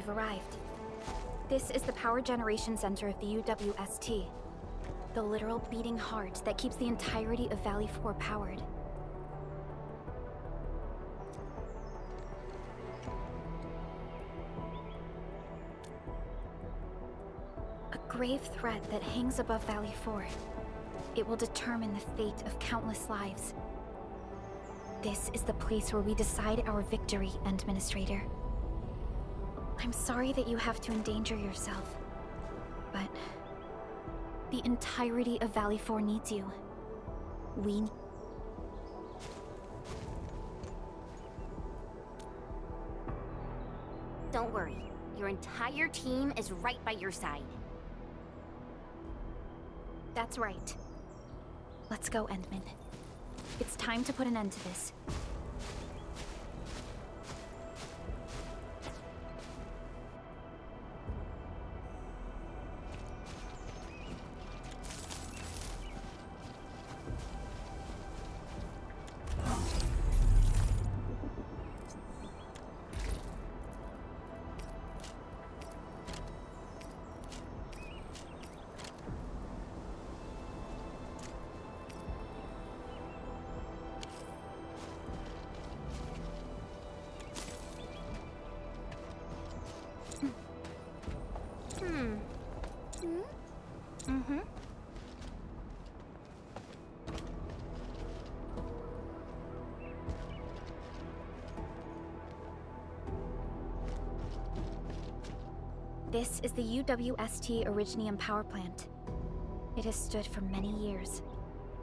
we've arrived. This is the power generation center of the UWST. The literal beating heart that keeps the entirety of Valley 4 powered. A grave threat that hangs above Valley 4. It will determine the fate of countless lives. This is the place where we decide our victory, Administrator. I'm sorry that you have to endanger yourself, but the entirety of Valley 4 needs you. Don't worry. Your entire team is right by your side. That's right. Let's go, Endman. It's time to put an end to this. This is the UWST Originium Power Plant. It has stood for many years,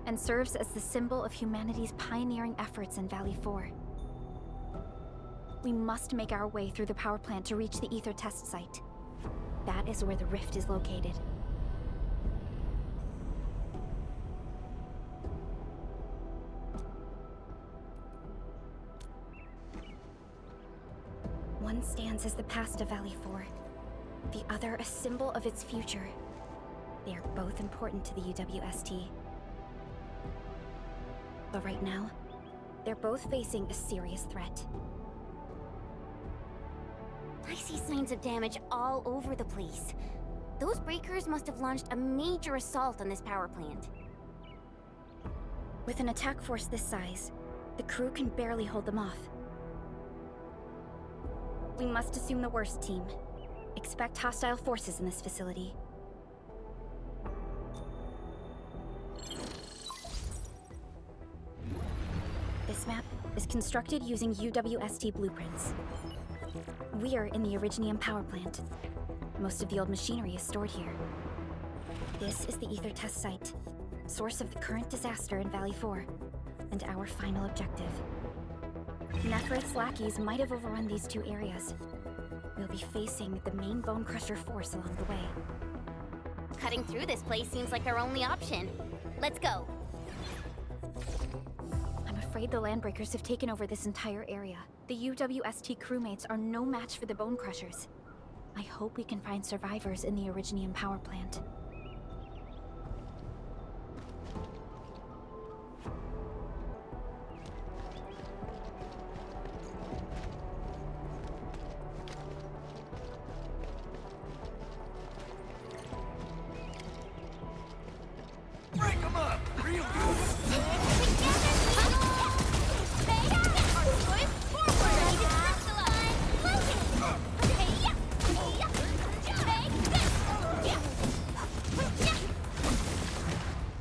and serves as the symbol of humanity's pioneering efforts in Valley 4. We must make our way through the power plant to reach the ether test site. That is where the rift is located. One stands as the past of Valley 4. The other a symbol of its future. They are both important to the UWST. But right now, they're both facing a serious threat. I see signs of damage all over the place. Those breakers must have launched a major assault on this power plant. With an attack force this size, the crew can barely hold them off. We must assume the worst, team. Expect hostile forces in this facility. This map is constructed using UWST blueprints. We are in the Originium power plant. Most of the old machinery is stored here. This is the ether test site, source of the current disaster in Valley 4, and our final objective. Nephrith's lackeys might have overrun these two areas. We'll be facing the main Bone Crusher force along the way. Cutting through this place seems like our only option. Let's go. I'm afraid the Landbreakers have taken over this entire area. The UWST crewmates are no match for the Bone Crushers. I hope we can find survivors in the Originium power plant. Break them up! Real good!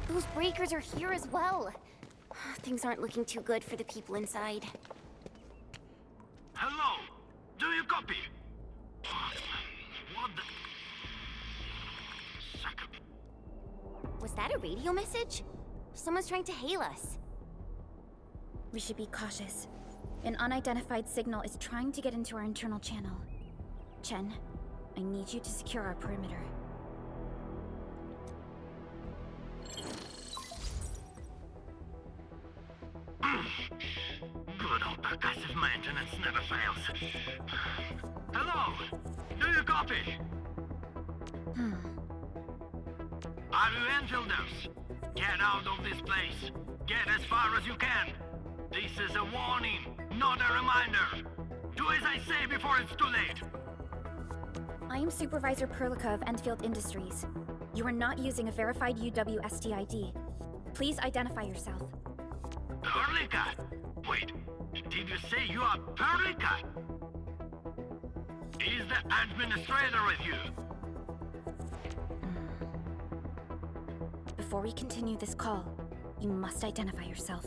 Those breakers are here as well. Things aren't looking too good for the people inside. Hello? Do you copy? What the... Suck up. Was that a radio message? Someone's trying to hail us. We should be cautious. An unidentified signal is trying to get into our internal channel. Chen, I need you to secure our perimeter. Good old percussive maintenance never fails. Hello? Do you copy? Are you Enfielders? Get out of this place. Get as far as you can. This is a warning, not a reminder. Do as I say before it's too late. am Supervisor Perlica of Endfield Industries. You are not using a verified UWST ID. Please identify yourself. Perlica? Wait, did you say you are Perlica? Is the administrator with you? Before we continue this call, you must identify yourself.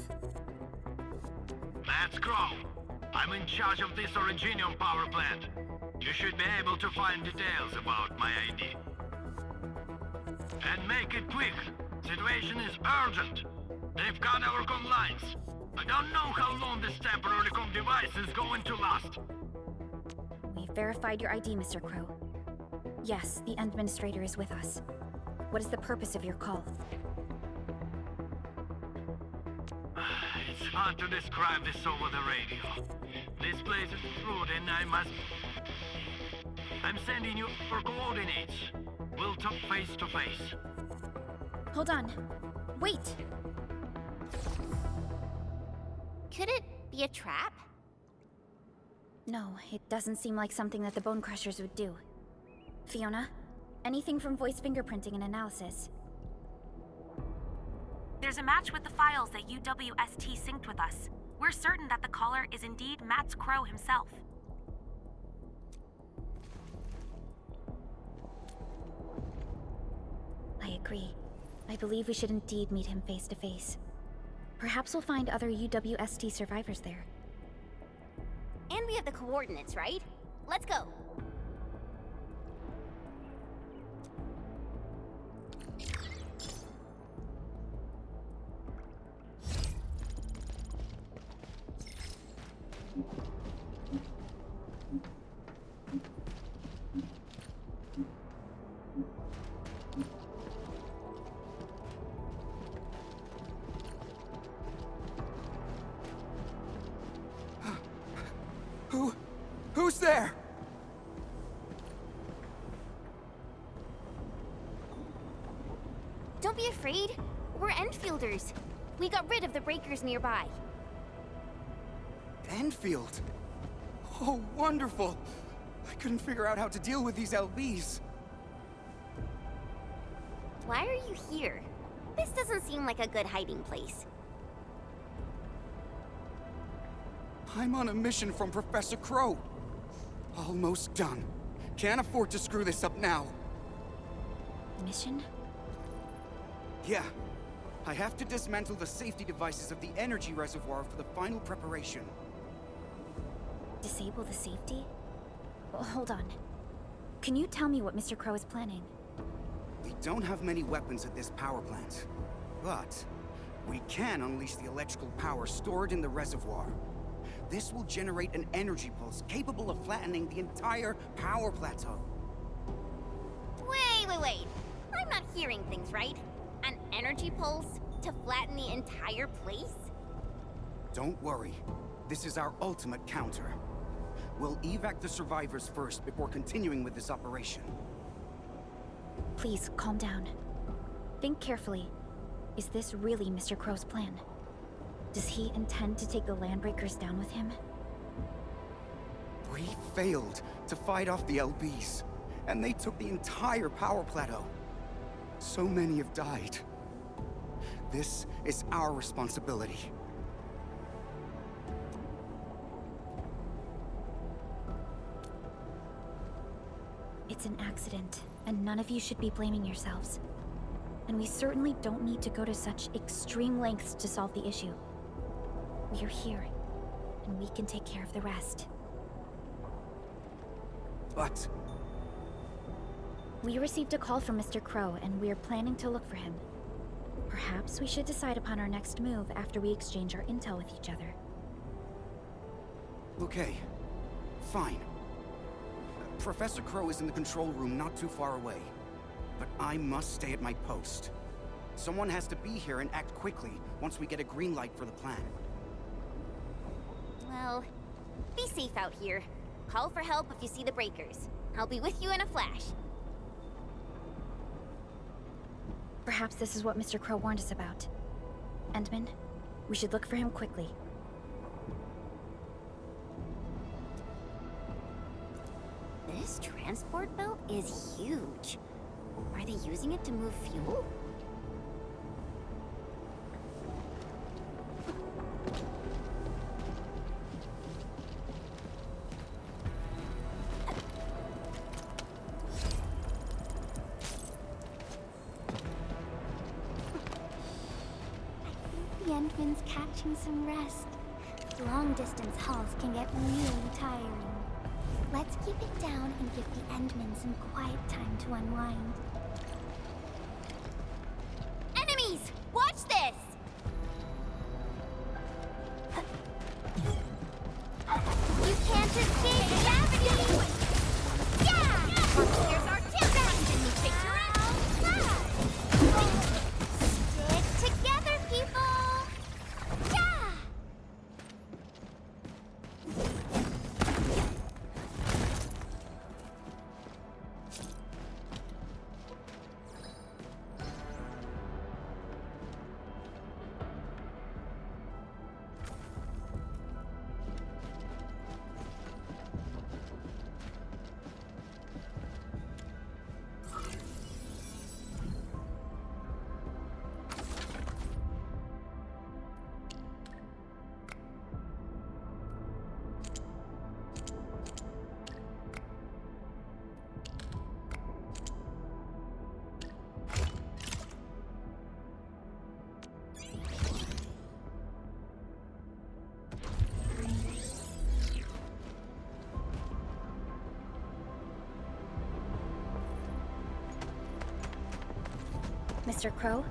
That's Crow. I'm in charge of this Originium power plant. You should be able to find details about my ID. And make it quick. Situation is urgent. They've got our comm lines. I don't know how long this temporary comm device is going to last. We've verified your ID, Mr. Crow. Yes, the administrator is with us. What is the purpose of your call? It's hard to describe this over the radio. This place is rude and I'm sending you for coordinates. We'll talk face to face. Hold on. Wait! Could it be a trap? No, it doesn't seem like something that the Bone Crushers would do. Fiona, anything from voice fingerprinting and analysis? There's a match with the files that UWST synced with us. We're certain that the caller is indeed Matt Crow himself. I agree. I believe we should indeed meet him face to face. Perhaps we'll find other UWST survivors there. And we have the coordinates, right? Let's go. Who's there? Don't be afraid. We're Enfielders. We got rid of the breakers nearby. Enfield? Oh, wonderful! I couldn't figure out how to deal with these LBs. Why are you here? This doesn't seem like a good hiding place. I'm on a mission from Professor Crow. Almost done. Can't afford to screw this up now. Mission? Yeah. I have to dismantle the safety devices of the energy reservoir for the final preparation. Disable the safety? Well, hold on. Can you tell me what Mr. Crow is planning? We don't have many weapons at this power plant, but we can unleash the electrical power stored in the reservoir. This will generate an energy pulse capable of flattening the entire power plateau. Wait. I'm not hearing things right. An energy pulse to flatten the entire place? Don't worry. This is our ultimate counter. We'll evac the survivors first before continuing with this operation. Please, calm down. Think carefully. Is this really Mr. Crow's plan? Does he intend to take the Landbreakers down with him? We failed to fight off the LBs, and they took the entire power plateau. So many have died. This is our responsibility. It's an accident, and none of you should be blaming yourselves. And we certainly don't need to go to such extreme lengths to solve the issue. We are here, and we can take care of the rest. But... We received a call from Mr. Crow, and we are planning to look for him. Perhaps we should decide upon our next move after we exchange our intel with each other. okay. Fine. Professor Crow is in the control room not too far away. But I must stay at my post. Someone has to be here and act quickly once we get a green light for the plan. Well, be safe out here. Call for help if you see the breakers. I'll be with you in a flash. Perhaps this is what Mr. Crow warned us about. Endman, we should look for him quickly. This transport belt is huge. Are they using it to move fuel? The Endman's catching some rest. Long-distance hauls can get really tiring. Let's keep it down and give the Endman some quiet time to unwind. Enemies! Watch this! You can't escape gravity! Yeah! Here's our tip! Stick together, people! Yeah! Mr. Crow?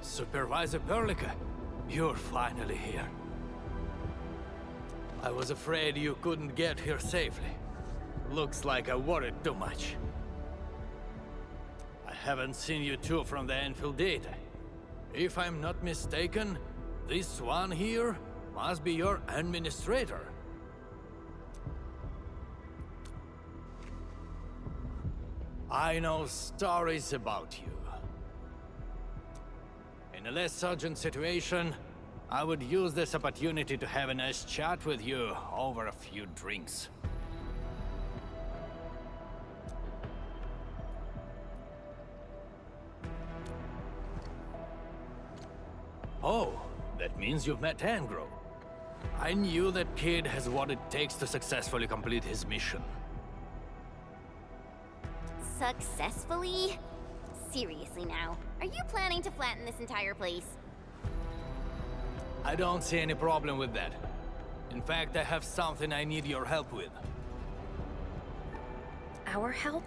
Supervisor Perlica, you're finally here. I was afraid you couldn't get here safely. Looks like I worried too much. I haven't seen you two from the Enfield data. If I'm not mistaken, this one here must be your administrator. I know stories about you. In a less urgent situation, I would use this opportunity to have a nice chat with you over a few drinks. Oh, that means you've met Angro. I knew that kid has what it takes to successfully complete his mission. Successfully? Seriously now, are you planning to flatten this entire place? I don't see any problem with that. In fact, I have something I need your help with. Our help?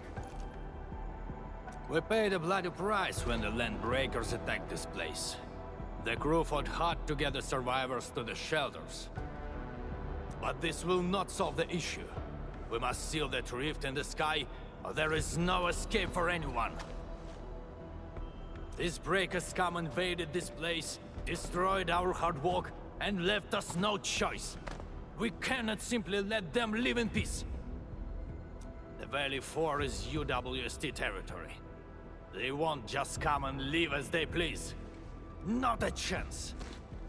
We paid a bloody price when the Landbreakers attacked this place. The crew fought hard to get the survivors to the shelters. But this will not solve the issue. We must seal that rift in the sky, or there is no escape for anyone. These breakers scum invaded this place, destroyed our hard work, and left us no choice. We cannot simply let them live in peace. The Valley 4 is UWST territory. They won't just come and leave as they please. Not a chance.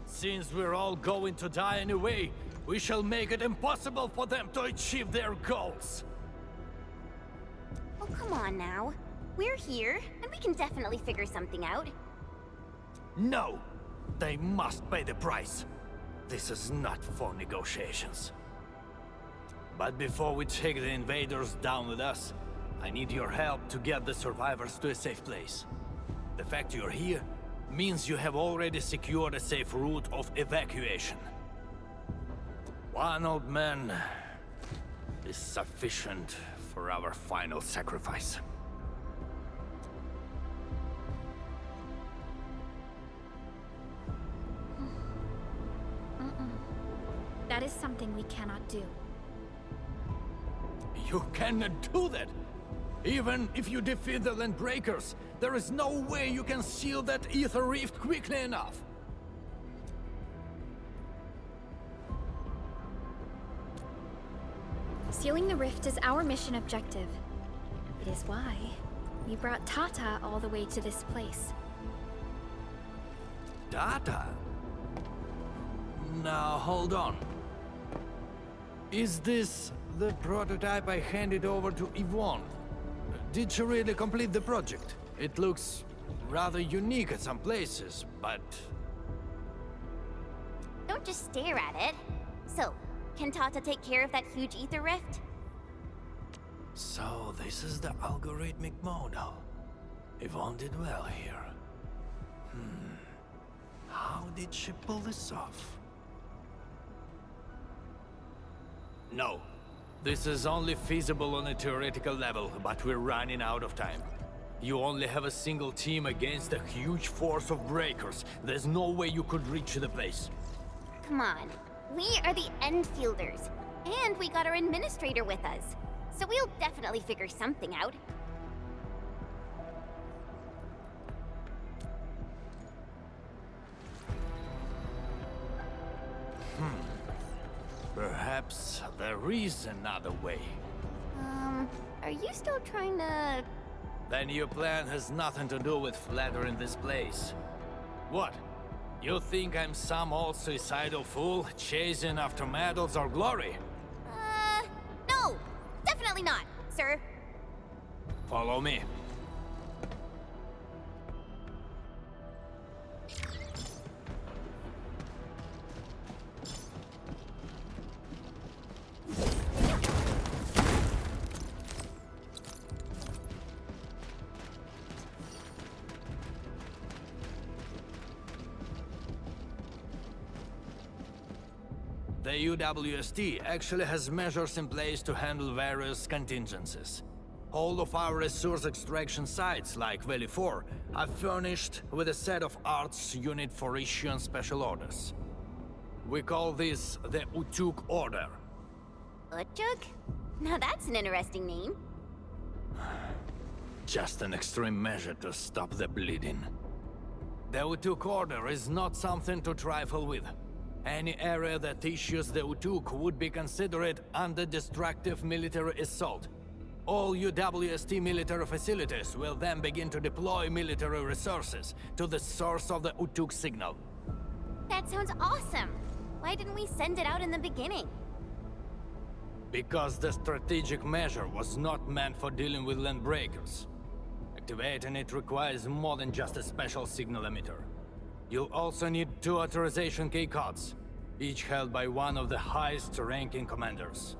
Since we're all going to die anyway, we shall make it impossible for them to achieve their goals. Oh, come on now. We're here, and we can definitely figure something out. No! They must pay the price. This is not for negotiations. But before we take the invaders down with us, I need your help to get the survivors to a safe place. The fact you're here means you have already secured a safe route of evacuation. One old man is sufficient for our final sacrifice. That is something we cannot do. You cannot do that! Even if you defeat the Landbreakers, there is no way you can seal that ether rift quickly enough. Sealing the rift is our mission objective. It is why we brought Tata all the way to this place. Data? Now, hold on. Is this The prototype I handed over to Yvonne. Did she really complete the project? It looks rather unique at some places, but... Don't just stare at it. So, can Tata take care of that huge ether rift? So, this is the algorithmic model. Yvonne did well here. How did she pull this off? No. This is only feasible on a theoretical level, but we're running out of time. You only have a single team against a huge force of breakers. There's no way you could reach the place. Come on. We are the Endfielders. And we got our administrator with us. So we'll definitely figure something out. Perhaps there is another way. Are you still trying to... Then your plan has nothing to do with flattering this place. What? You think I'm some old suicidal fool chasing after medals or glory? No! Definitely not, sir. Follow me. The UWST actually has measures in place to handle various contingencies. All of our resource extraction sites, like Valley 4, are furnished with a set of arts unit for issuing special orders. We call this the Utuk Order. Utuk? Now that's an interesting name. Just an extreme measure to stop the bleeding. The Utuk Order is not something to trifle with. Any area that issues the Utuk would be considered under destructive military assault. All UWST military facilities will then begin to deploy military resources to the source of the Utuk signal. That sounds awesome. Why didn't we send it out in the beginning? Because the strategic measure was not meant for dealing with land breakers. Activating it requires more than just a special signal emitter. You'll also need 2 authorization key cards, each held by one of the highest-ranking commanders.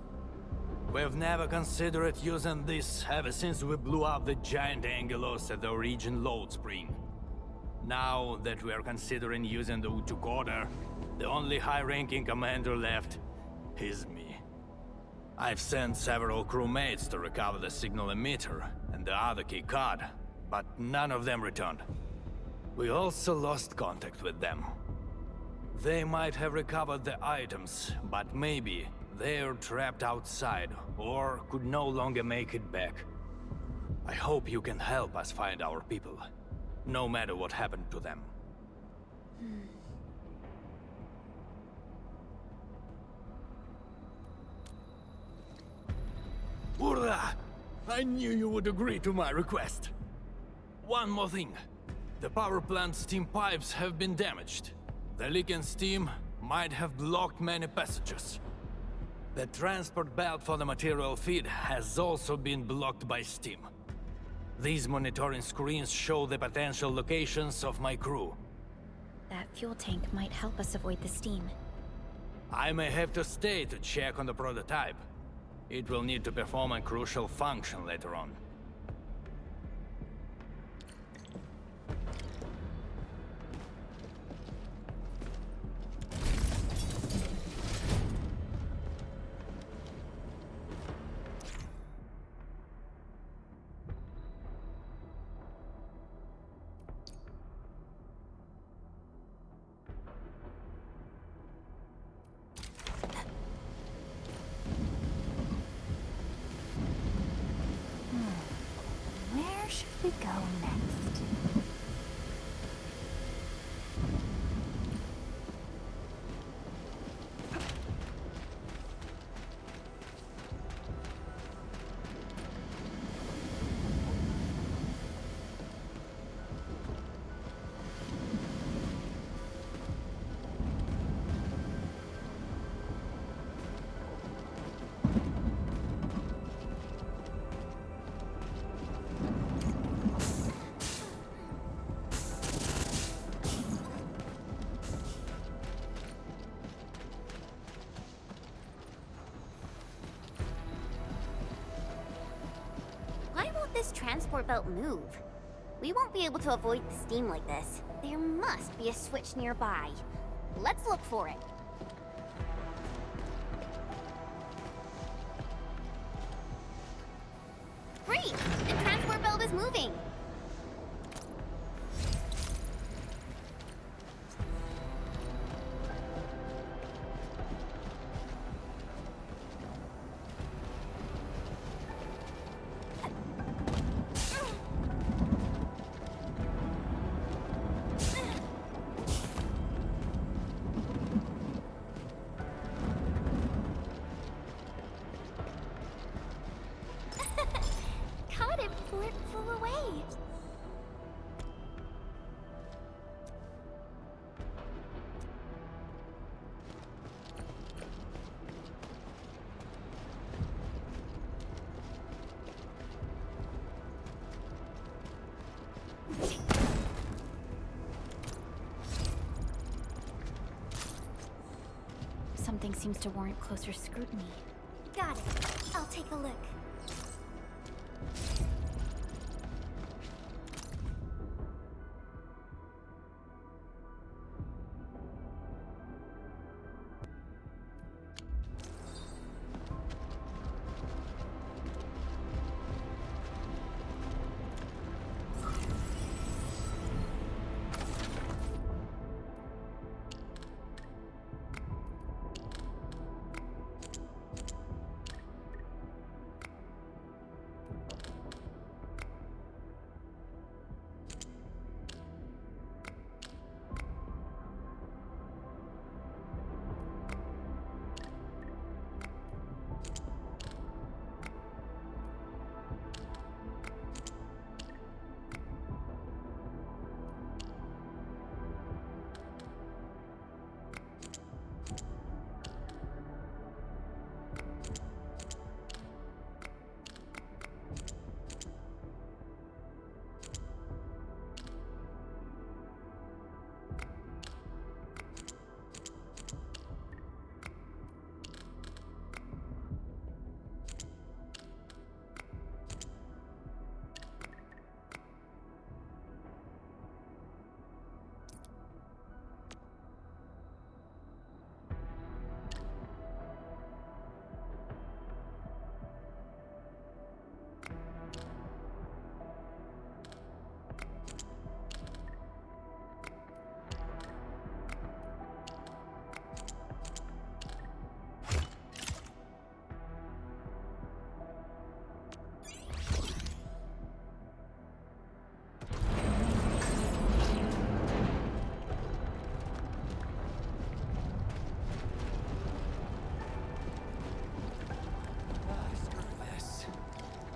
We've never considered using this ever since we blew up the giant Angelos at the Origin load spring. Now that we are considering using the Utuk Order, the only high-ranking commander left is me. I've sent several crewmates to recover the signal emitter and the other key card, but none of them returned. We also lost contact with them. They might have recovered the items, but maybe they're trapped outside or could no longer make it back. I hope you can help us find our people, no matter what happened to them. Urla! I knew you would agree to my request. One more thing. The power plant's steam pipes have been damaged. The leaking steam might have blocked many passages. The transport belt for the material feed has also been blocked by steam. These monitoring screens show the potential locations of my crew. That fuel tank might help us avoid the steam. I may have to stay to check on the prototype. It will need to perform a crucial function later on. Where should we go next? this transport belt move? We won't be able to avoid the steam like this. There must be a switch nearby. Let's look for it. Great! The transport belt is moving! Caught it before it flew away. Something seems to warrant closer scrutiny. Got it. I'll take a look.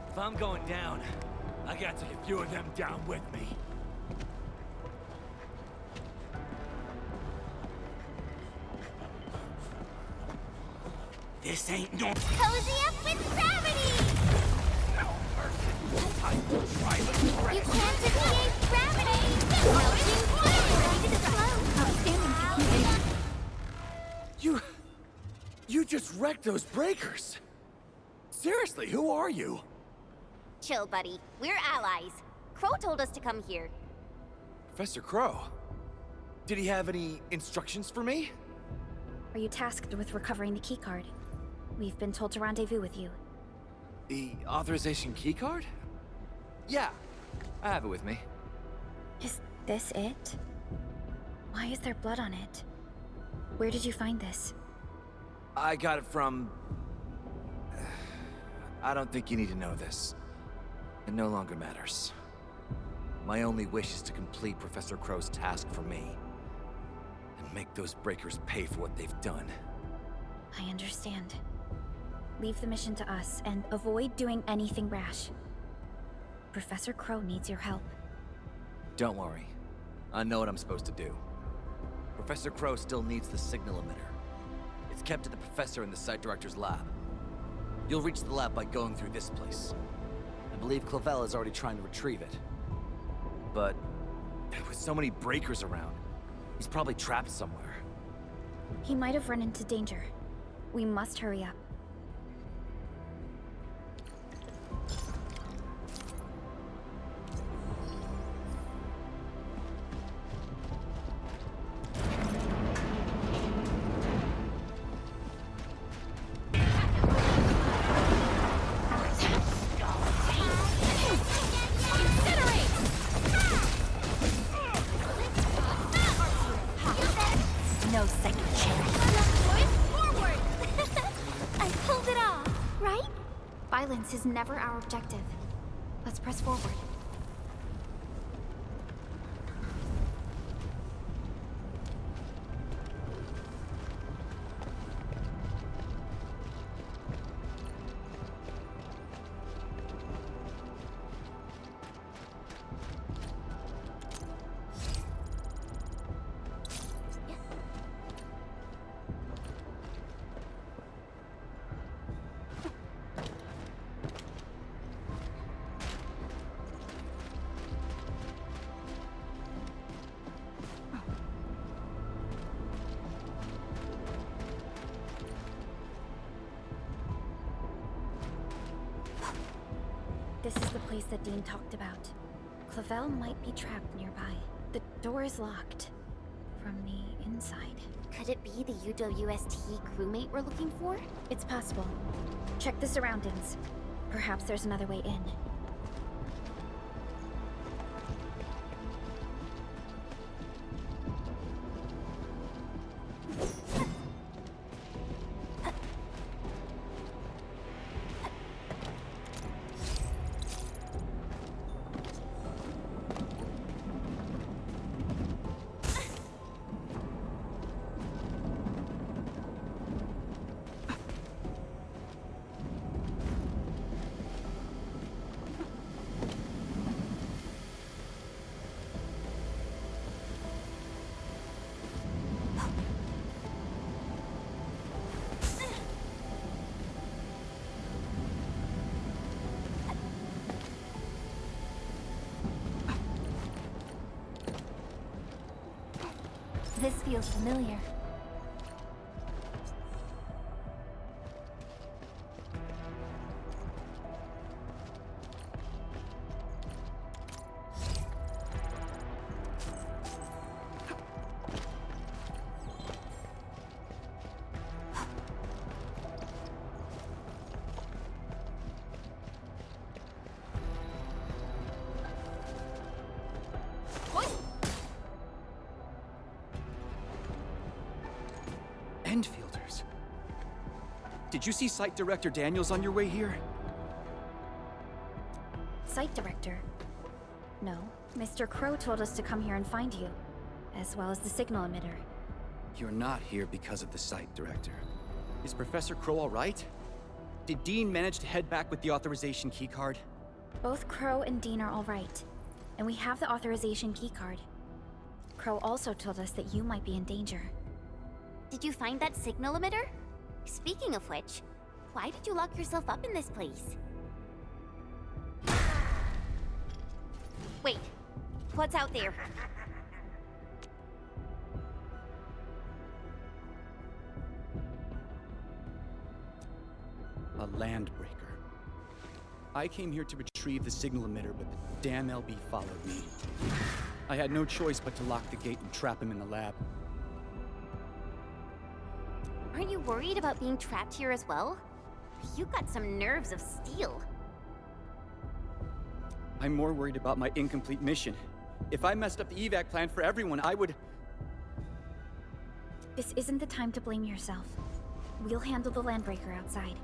If I'm going down, I gotta take a few of them down with me. This ain't no Cozy up with gravity! time to try the You can't escape gravity! Melting fluid into the flow! You just wrecked those breakers! Seriously, who are you? Chill, buddy. We're allies. Crow told us to come here. Professor Crow. Did he have any instructions for me? Are you tasked with recovering the keycard? We've been told to rendezvous with you. The authorization keycard? Yeah, I have it with me. Is this it? Why is there blood on it? Where did you find this? I got it from... I don't think you need to know this. It no longer matters. My only wish is to complete Professor Crow's task for me. And make those breakers pay for what they've done. I understand. Leave the mission to us, and avoid doing anything rash. Professor Crow needs your help. Don't worry. I know what I'm supposed to do. Professor Crow still needs the signal emitter. It's kept at the professor in the site director's lab. You'll reach the lab by going through this place. I believe Clavel is already trying to retrieve it. But with so many breakers around, he's probably trapped somewhere. He might have run into danger. We must hurry up. Violence is never our objective. Let's press forward. This is the place that Dean talked about. Clavel might be trapped nearby. The door is locked from the inside. Could it be the UWST crewmate we're looking for? It's possible. Check the surroundings. Perhaps there's another way in. This feels familiar. Endfielders. Did you see Site Director Daniels on your way here? Site Director? No. Mr. Crow told us to come here and find you, as well as the signal emitter. You're not here because of the Site Director. Is Professor Crow all right? Did Dean manage to head back with the authorization keycard? Both Crow and Dean are all right, and we have the authorization keycard. Crow also told us that you might be in danger. Did you find that signal emitter? Speaking of which, why did you lock yourself up in this place? Wait, what's out there? A landbreaker. I came here to retrieve the signal emitter, but the damn LB followed me. I had no choice but to lock the gate and trap him in the lab. Aren't you worried about being trapped here as well? You got some nerves of steel. I'm more worried about my incomplete mission. If I messed up the evac plan for everyone, I would... This isn't the time to blame yourself. We'll handle the landbreaker outside.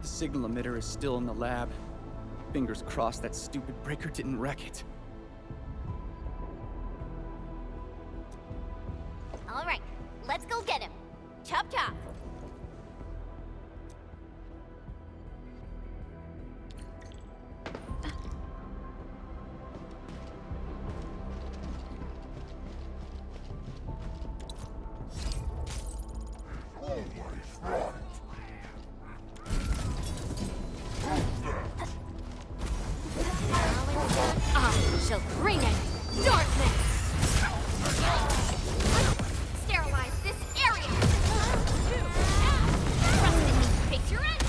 The signal emitter is still in the lab. Fingers crossed that stupid breaker didn't wreck it. All right, let's go get him. Chop chop. I shall bring it. Darkness. Sterilize this area. Trust me. Face your end.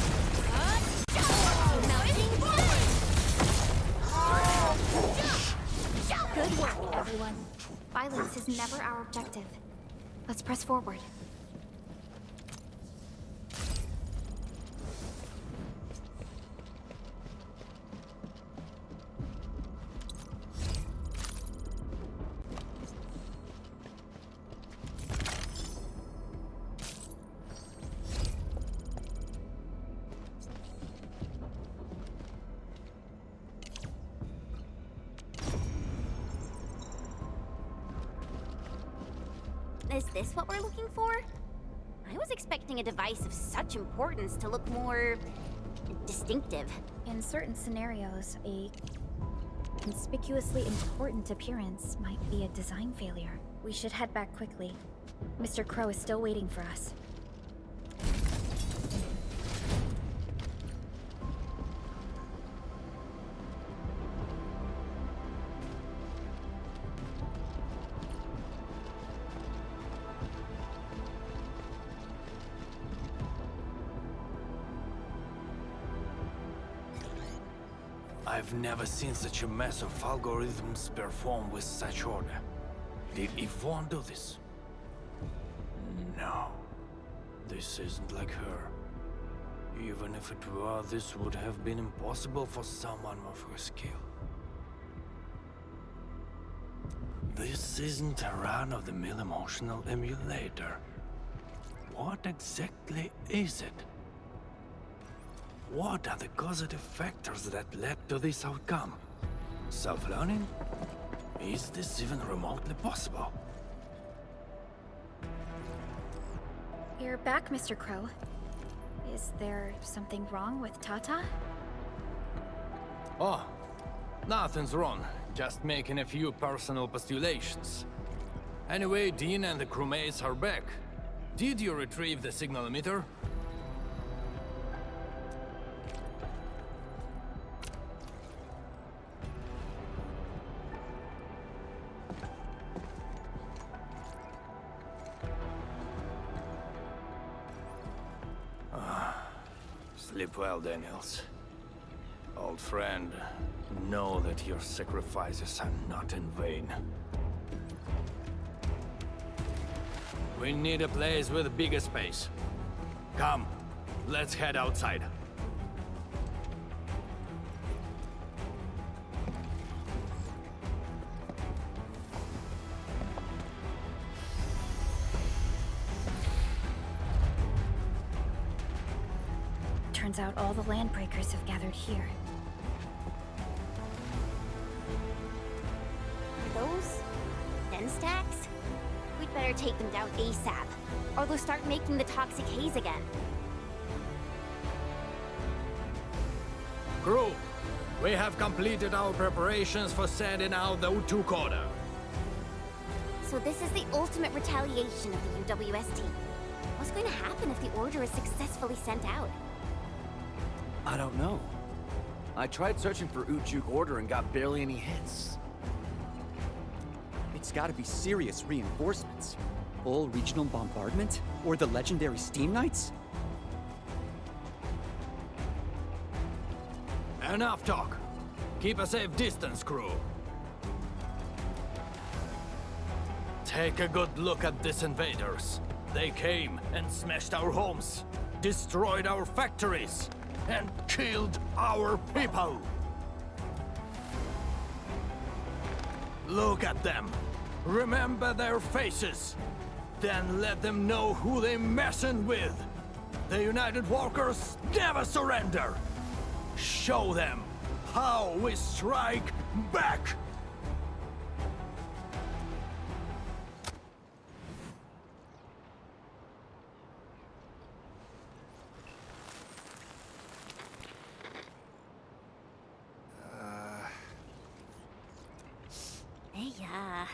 Good work, everyone. Violence is never our objective. Let's press forward. Is this what we're looking for? I was expecting a device of such importance to look more distinctive. In certain scenarios, a conspicuously important appearance might be a design failure. We should head back quickly. Mr. Crow is still waiting for us. I've never seen such a mess of algorithms performed with such order. Did Yvonne do this? No. This isn't like her. Even if it were, this would have been impossible for someone of her skill. This isn't a run-of-the-mill emotional emulator. What exactly is it? What are the causative factors that led to this outcome? Self-learning? Is this even remotely possible? You're back, Mr. Crow. Is there something wrong with Tata? Oh, nothing's wrong. Just making a few personal postulations. Anyway, Dean and the crewmates are back. Did you retrieve the signal emitter? Sleep well, Daniels. Old friend, know that your sacrifices are not in vain. We need a place with bigger space. Come, let's head outside. Turns out all the landbreakers have gathered here. Are those den stacks? We'd better take them down ASAP, or they'll start making the toxic haze again. Crew, we have completed our preparations for sending out the U2 coder. So this is the ultimate retaliation of the UWST. What's going to happen if the order is successfully sent out? I don't know. I tried searching for Ujuk order and got barely any hits. It's gotta be serious reinforcements. Full regional bombardment? Or the legendary Steam Knights? Enough talk. Keep a safe distance, crew. Take a good look at these invaders. They came and smashed our homes, destroyed our factories, and killed our people. Look at them. Remember their faces. Then let them know who they're messing with. The United Walkers never surrender. Show them how we strike back. Yeah.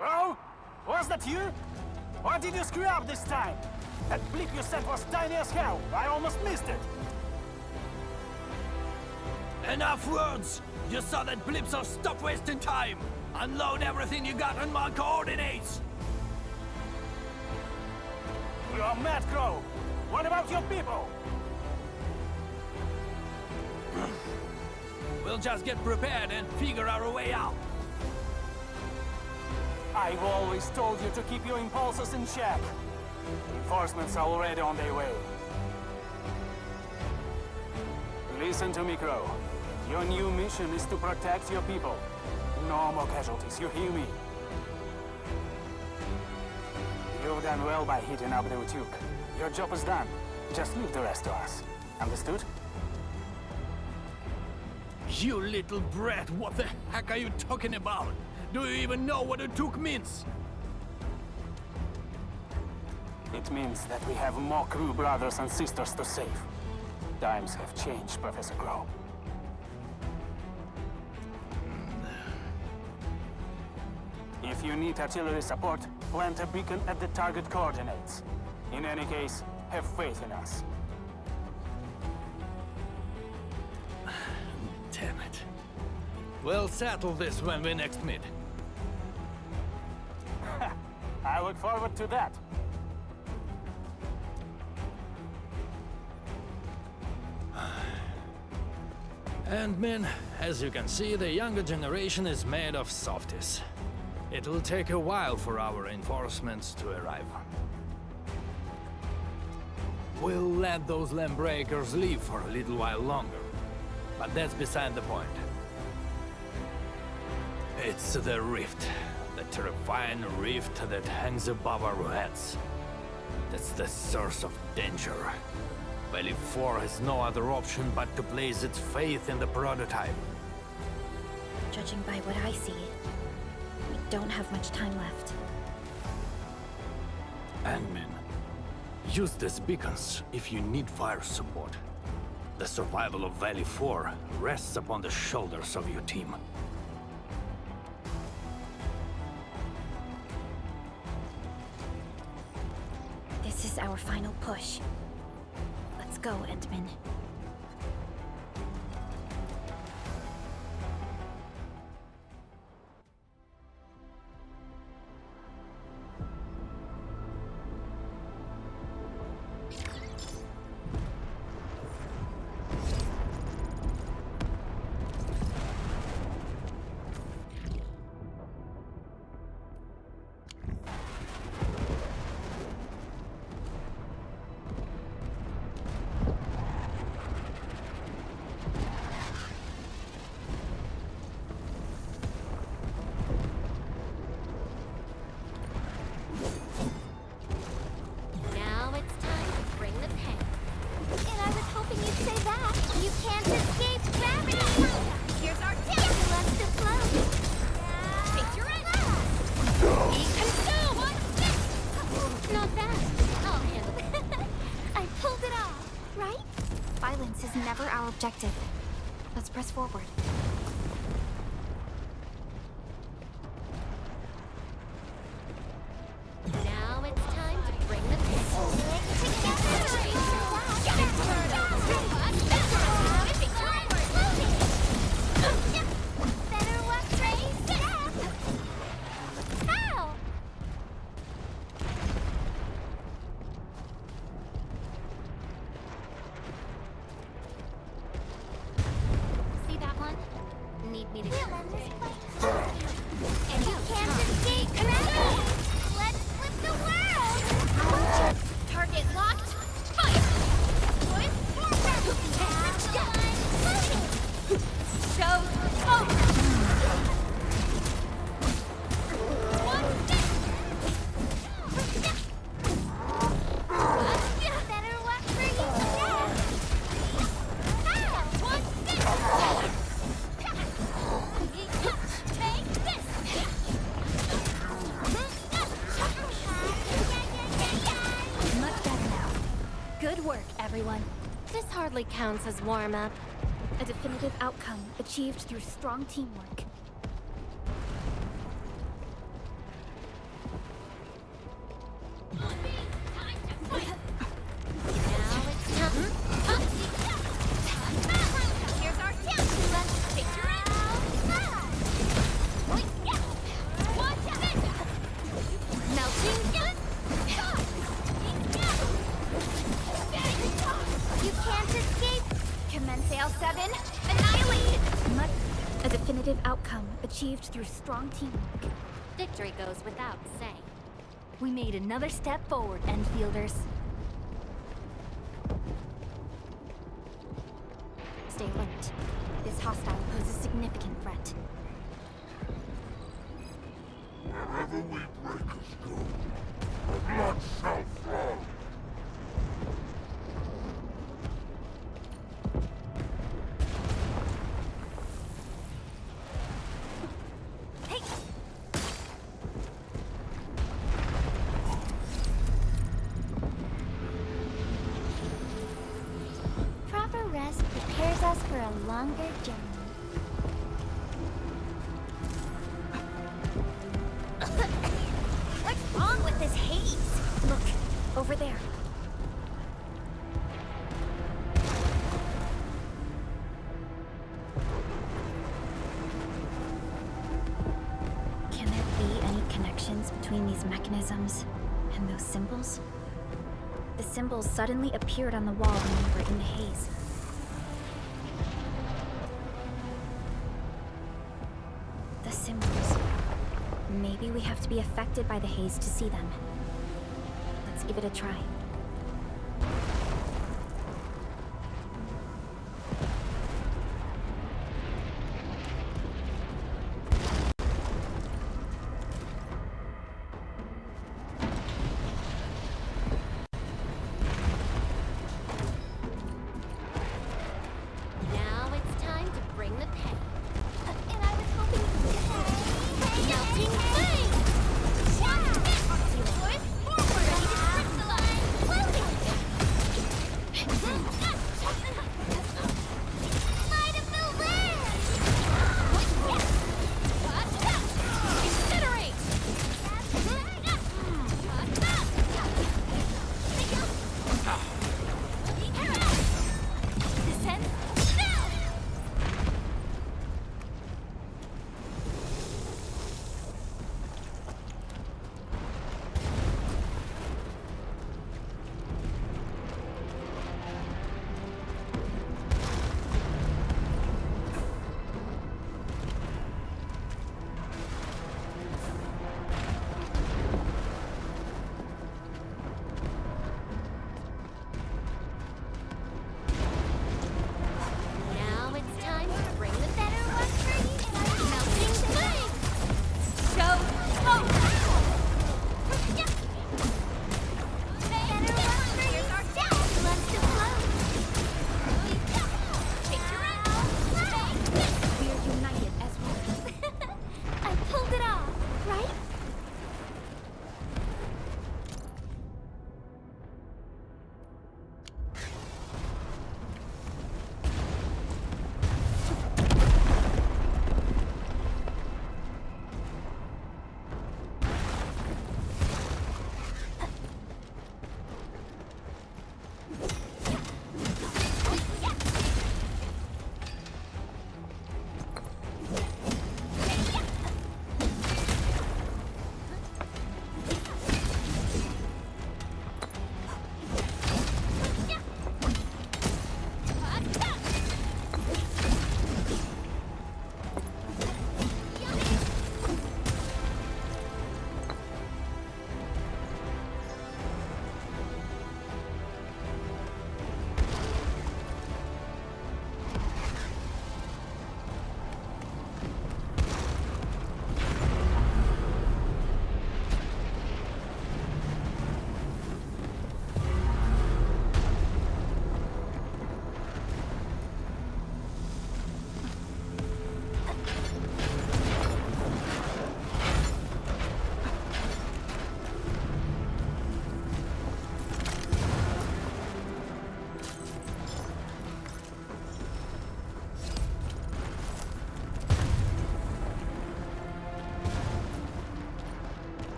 Oh? Was that you? Or did you screw up this time? That blip you sent was tiny as hell. I almost missed it. Enough words! You saw that blip, so stop wasting time! Unload everything you got on my coordinates! You are mad, Crow. What about your people? We'll just get prepared and figure our way out. I've always told you to keep your impulses in check. Reinforcements are already on their way. Listen to me, Crow. Your new mission is to protect your people. No more casualties, you hear me? You've down well by hitting up the Utuk. Your job is done. Just leave the rest to us. Understood? You little brat, what the heck are you talking about? Do you even know what Utuk means? It means that we have more crew brothers and sisters to save. Times have changed, Professor Crow. If you need artillery support, plant a beacon at the target coordinates. In any case, have faith in us. Damn it. We'll settle this when we next meet. I look forward to that. And men, as you can see, the younger generation is made of softies. It'll take a while for our reinforcements to arrive. We'll let those Lambreakers leave for a little while longer. But that's beside the point. It's the rift. The terrifying rift that hangs above our heads. That's the source of danger. Valley 4 has no other option but to place its faith in the prototype. Judging by what I see, we don't have much time left. Admin, use these beacons if you need fire support. The survival of Valley 4 rests upon the shoulders of your team. This is our final push. Let's go, Endman. Never our objective. Let's press forward. Now it's time to bring the Better watch Ray's step! How? See that one? Need me to and you can't escape gravity! Let's flip the world! Target locked! Fire! Push forward! Show over! Better watch where you stand! One step! Take this! Much better now. Good work, everyone. This hardly counts as warm-up. A definitive outcome achieved through strong teamwork. Now it's time. Here's our chance. Let's picture it. Watch it. Melting. You can't escape. Commence L7. Annihilate! A definitive outcome achieved through strong teamwork. Victory goes without saying. We made another step forward, Enfielders. Stay alert. This hostile poses significant threat. Wherever we breakers go, blood shall flow. Proper rest prepares us for a longer journey. What's wrong with this haze? Look, over there. Can there be any connections between these mechanisms and those symbols? The symbols suddenly appeared on the wall when we were in the haze. The symbols. Maybe we have to be affected by the haze to see them. Let's give it a try. Now it's time to bring the pain. And I was hoping melting flame! Boys, forward! Ready to crystallize! Floating! Light of the land! Incinerate! Descend!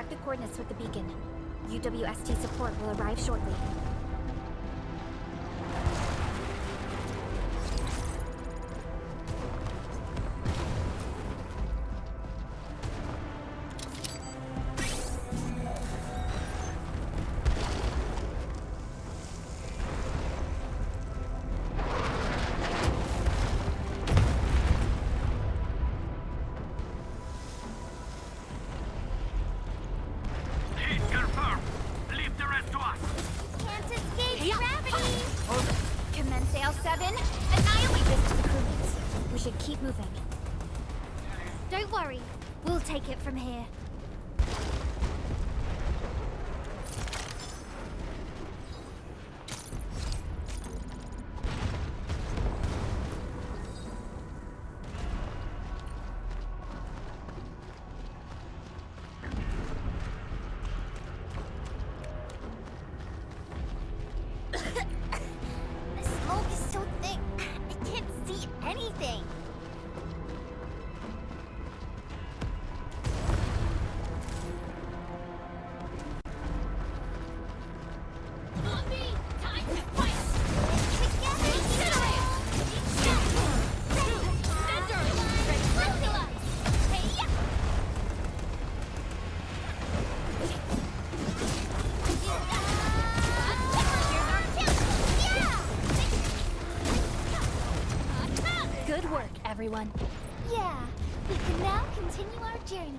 track the coordinates with the beacon. UWST support will arrive shortly. Heat confirmed. Leave the rest to us. Can't escape gravity! Commence AL7. Annihilate this to the crewmates. We should keep moving. Don't worry, we'll take it from here. The smoke is so thick, I can't see anything. Time to fight! Good work, everyone. Yeah, we can now continue our journey.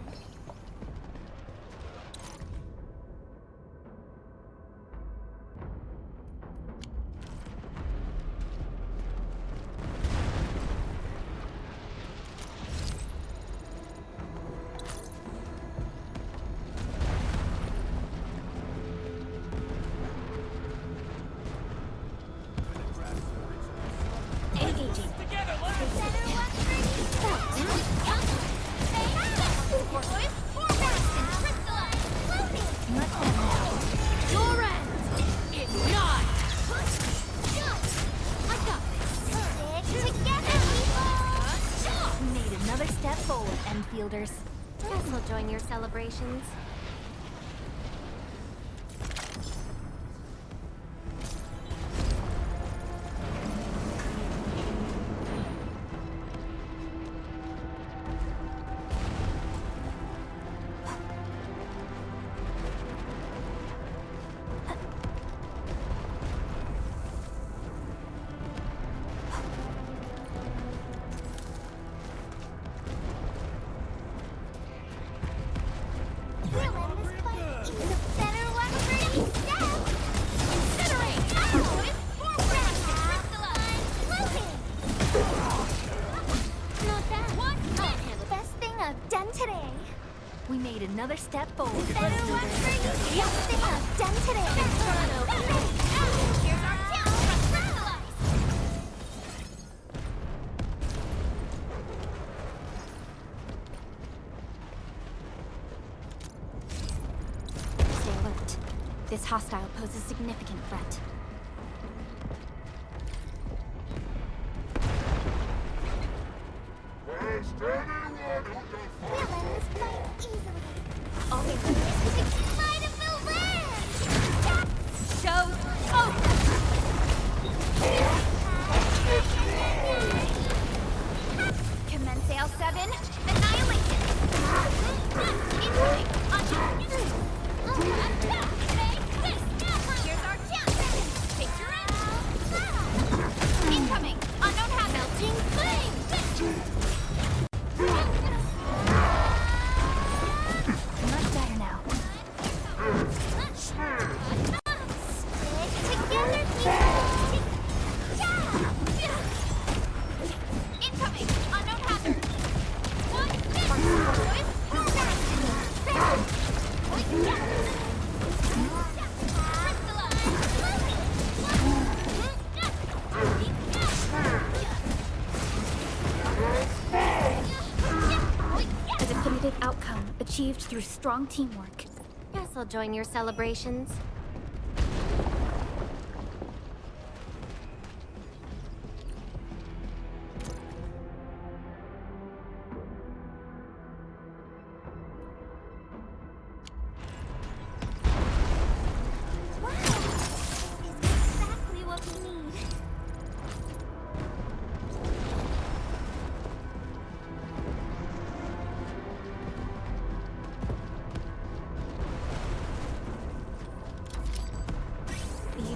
Engaging. Made another step forward, Enfielders. Guess I'll join your celebrations. We'll end this fight. It's a better one for yourself. Incinerate! Forward! Crystalline! Not bad. Best thing I've done today. We made another step forward. Better one for you. Best thing I've done today. Here's our chance to crystallize. Stay alert. This hostile poses significant threat. We'll end this fight easily. All they Might of the land! Show's over! Commence AL7. Annihilation! Incoming! Here's our chance! Picture it! Incoming! Unknown hazard! Melting flame! Much better now. Stick together, people! Incoming! Unknown hazard! A definitive outcome achieved through strong teamwork. Guess I'll join your celebrations.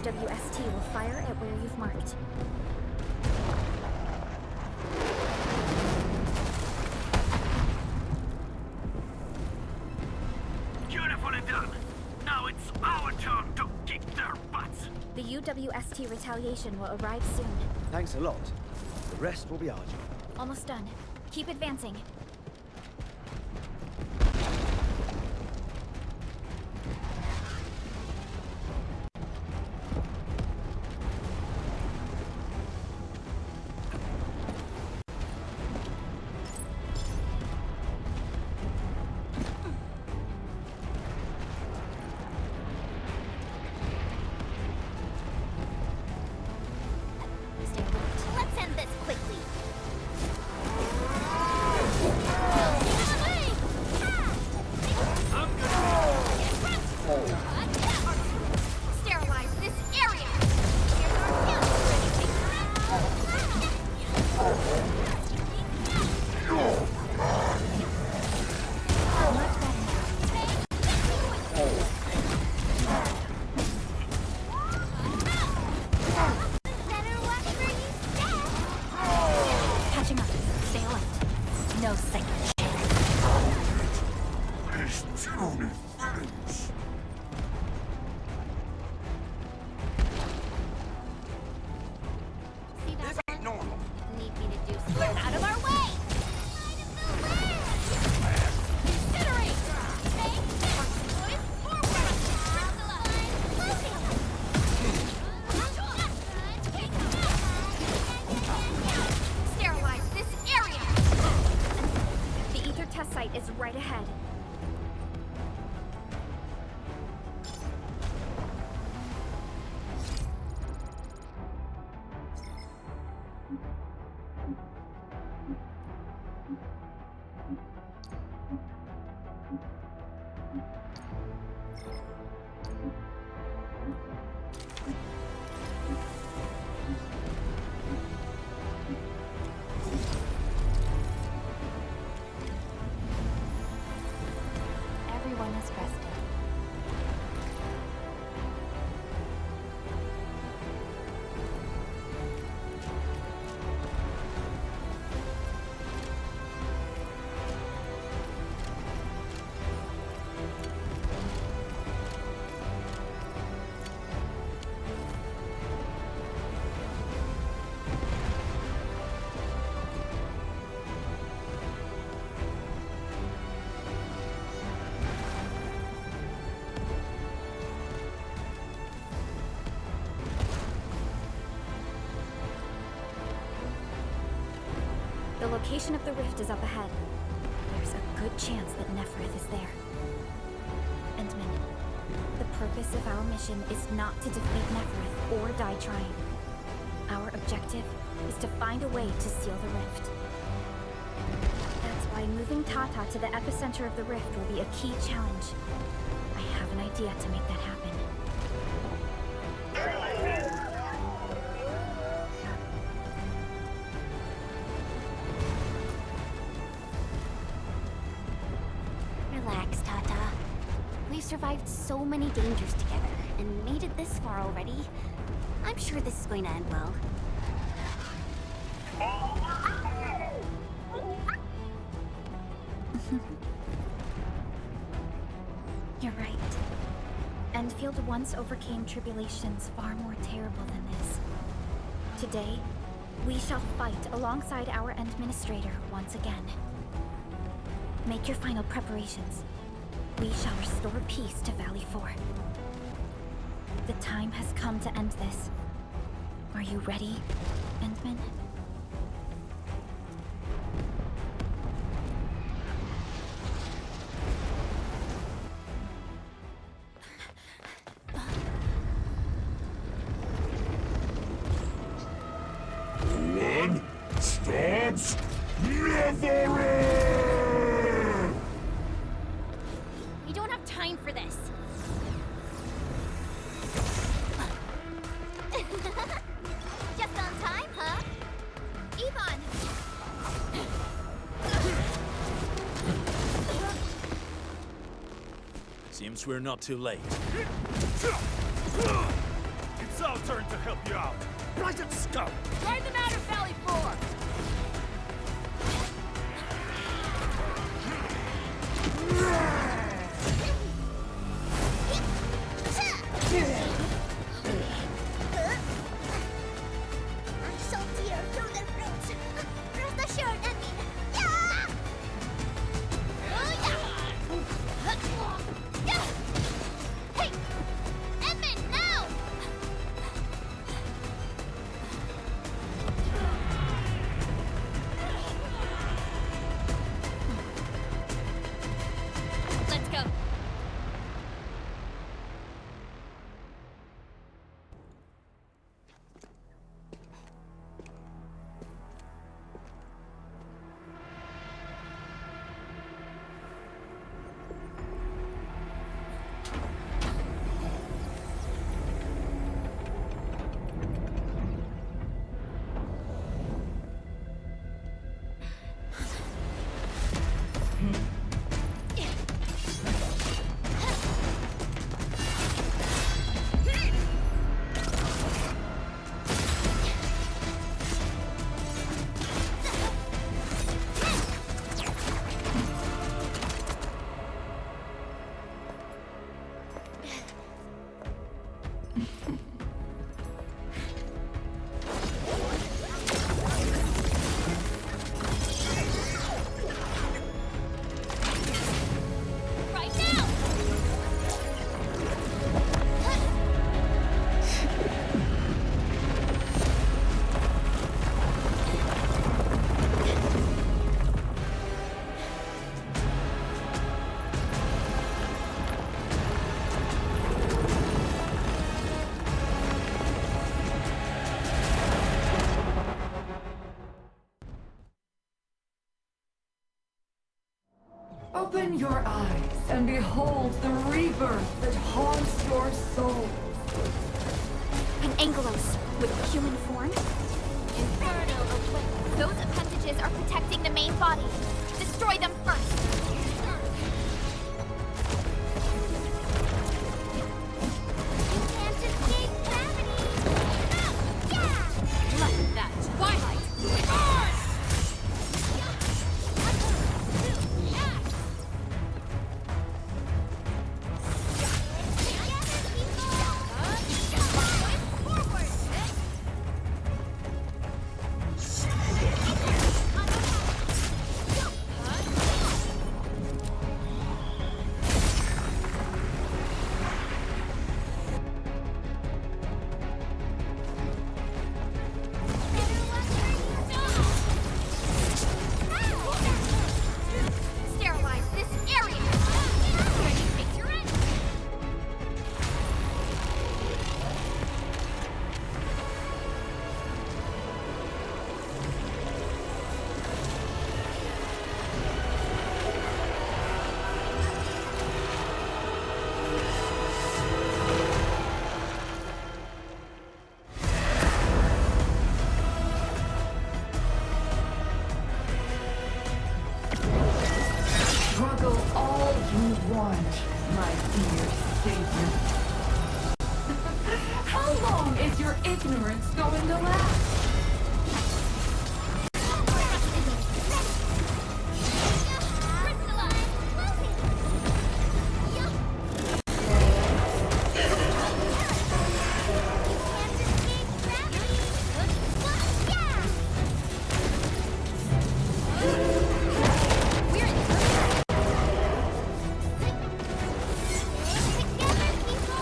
UWST will fire at where you've marked. Beautifully done. Now it's our turn to kick their butts. The UWST retaliation will arrive soon. Thanks a lot. The rest will be our job. Almost done. Keep advancing. Let's end this quickly. Sterilize this area. Here's our Better watch where you step. Catching up. Stay alert. No second See that? This ain't normal. Need me to do something out of our way. Incinerate. Okay. Boys, forward. Sterilize this area. The ether test site is right ahead. Everyone is rested. The location of the rift is up ahead. There's a good chance that Neferith is there. Endman, the purpose of our mission is not to defeat Neferith or die trying. Our objective is to find a way to seal the rift. That's why moving Tata to the epicenter of the rift will be a key challenge. I have an idea to make that happen. Relax, Tata. We've survived so many dangers together and made it this far already. I'm sure this is going to end well. You're right. Endfield once overcame tribulations far more terrible than this. Today, we shall fight alongside our administrator once again. Make your final preparations. We shall restore peace to Valley 4. The time has come to end this. Are you ready, Endman? One stops never! We don't have time for this. Just on time, huh? Yvonne! Seems we're not too late. It's return to help you out. Blighted scum! Drive them out of Valley 4! I shall tear through their throats. Rest assured, Edmund. Yeah! Hey! Edmund, now! Let's go. Right now! Open your eyes and behold the rebirth that haunts your soul. An Angelos with human form? Inferno away. Those appendages are protecting the main body. Destroy them first. You can't escape gravity! Out! Yeah! Like that. Twilight. Burn! Sterilize this area. Make your end. Struggle all you want, my dear savior. How long is your ignorance going to last? Together, people!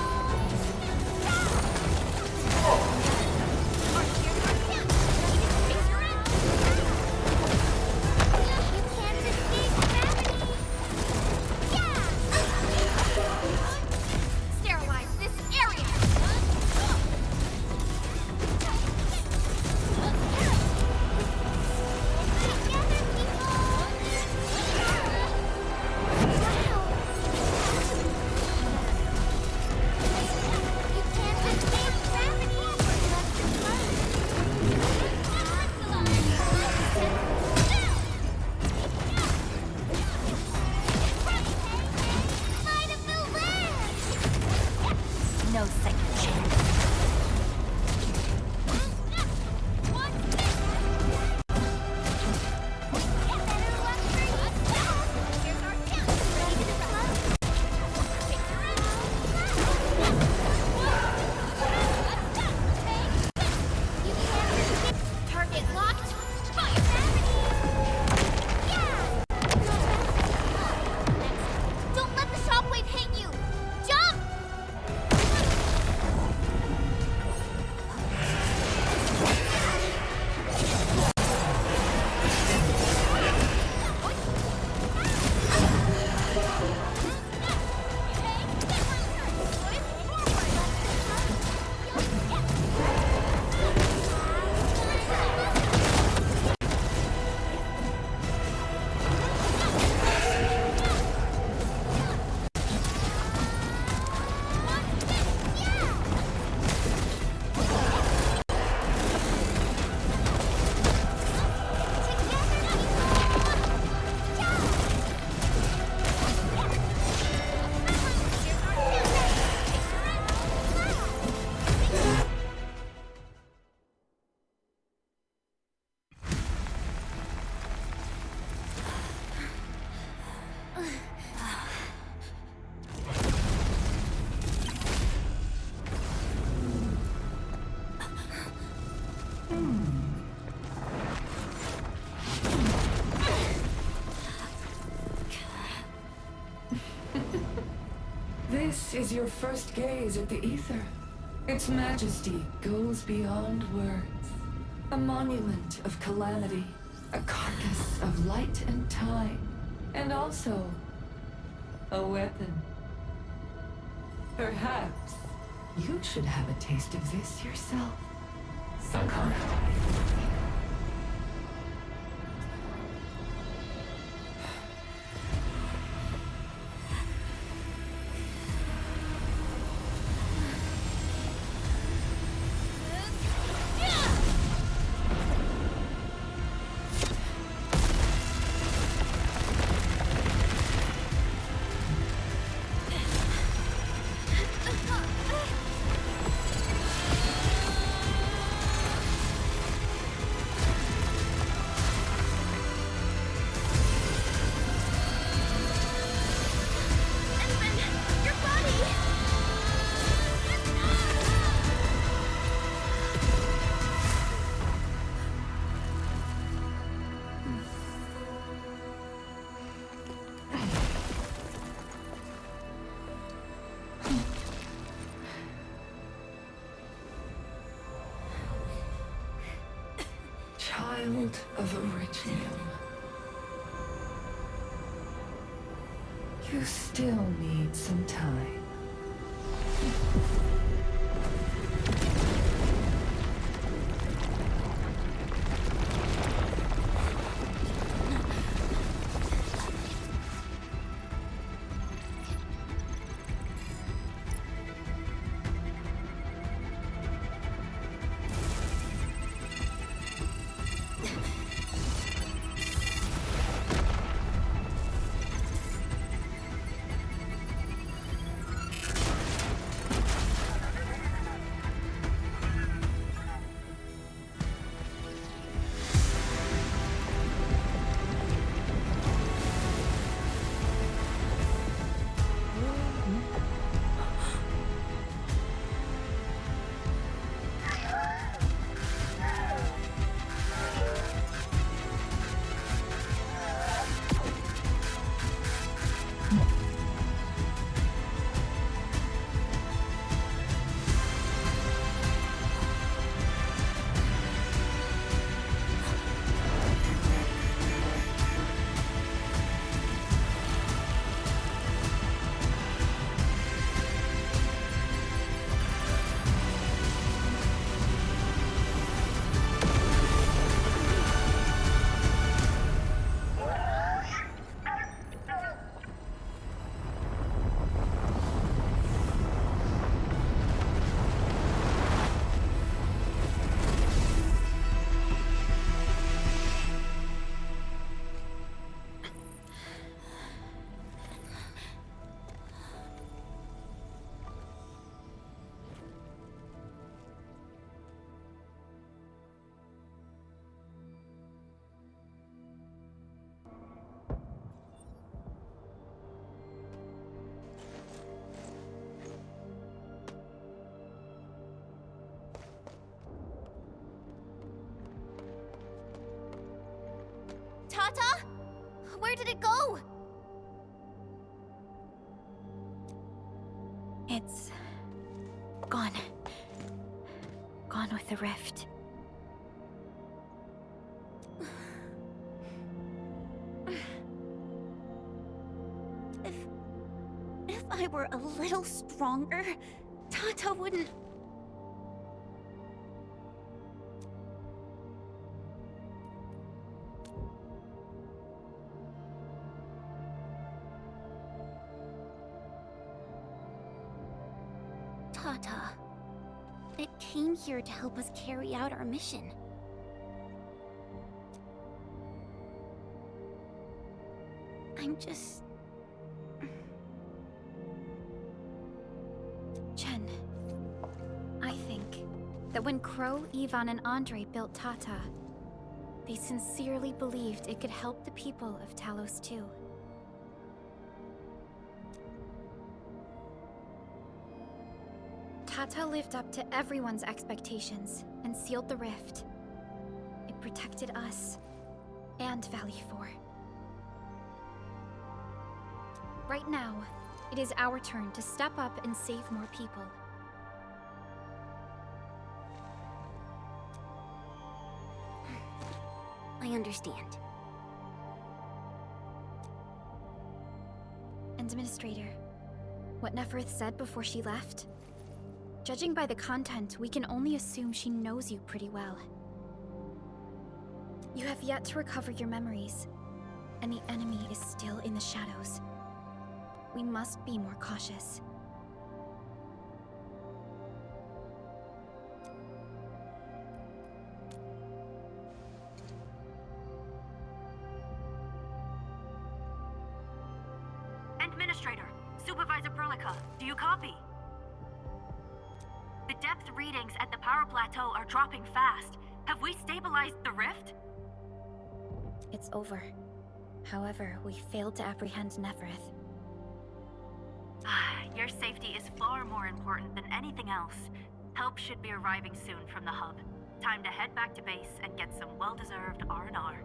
This is your first gaze at the ether. Its majesty goes beyond words. A monument of calamity, a carcass of light and time, and also a weapon. Perhaps you should have a taste of this yourself, Sakara. Child of Originum. You still need some time. Tata? Where did it go? It's gone. Gone with the rift. If I were a little stronger, Tata wouldn't... Tata, it came here to help us carry out our mission. I'm just... Chen, I think that when Crow, Ivan, and Andre built Tata, they sincerely believed it could help the people of Talos too. Tata lived up to everyone's expectations and sealed the rift. It protected us and Valley 4. Right now, It is our turn to step up and save more people. I understand. Administrator, what Neferth said before she left? Judging by the content, we can only assume she knows you pretty well. You have yet to recover your memories, and the enemy is still in the shadows. We must be more cautious. Administrator, Supervisor Perlica, do you copy? The depth readings at the power plateau are dropping fast. Have we stabilized the rift? It's over. However, we failed to apprehend Neferth. Your safety is far more important than anything else. Help should be arriving soon from the hub. Time to head back to base and get some well-deserved R&R.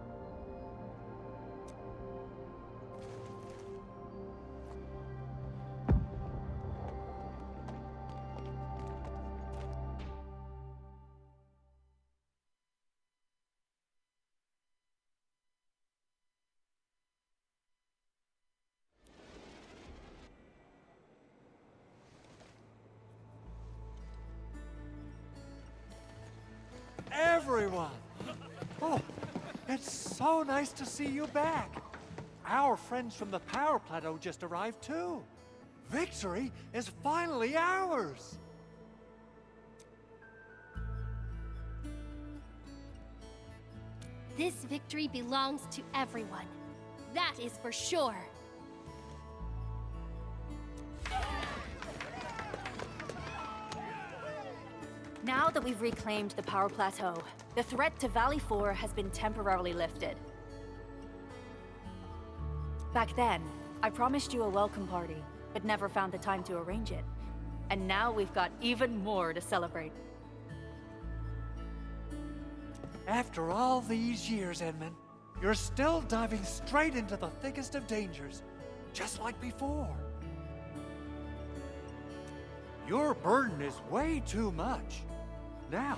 Everyone! Oh, it's so nice to see you back. Our friends from the power plateau just arrived too. Victory is finally ours! This victory belongs to everyone. That is for sure. Now that we've reclaimed the power plateau, the threat to Valley 4 has been temporarily lifted. Back then, I promised you a welcome party, but never found the time to arrange it. And now we've got even more to celebrate. After all these years, Edmund, you're still diving straight into the thickest of dangers, just like before. Your burden is way too much. Now,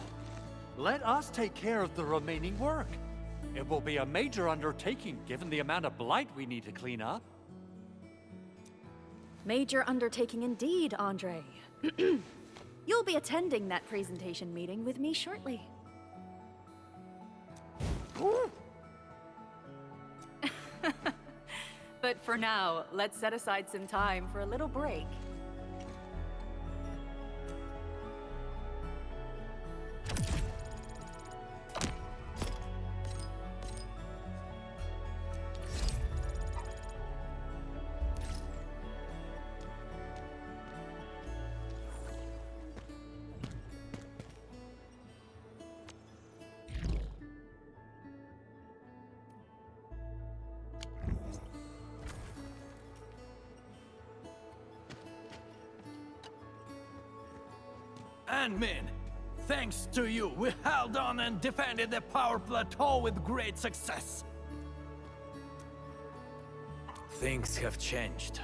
let us take care of the remaining work. It will be a major undertaking given the amount of blight we need to clean up. Major undertaking indeed, Andre. You'll be attending that presentation meeting with me shortly. But for now, let's set aside some time for a little break. And Min, thanks to you, we held on and defended the power plateau with great success. Things have changed.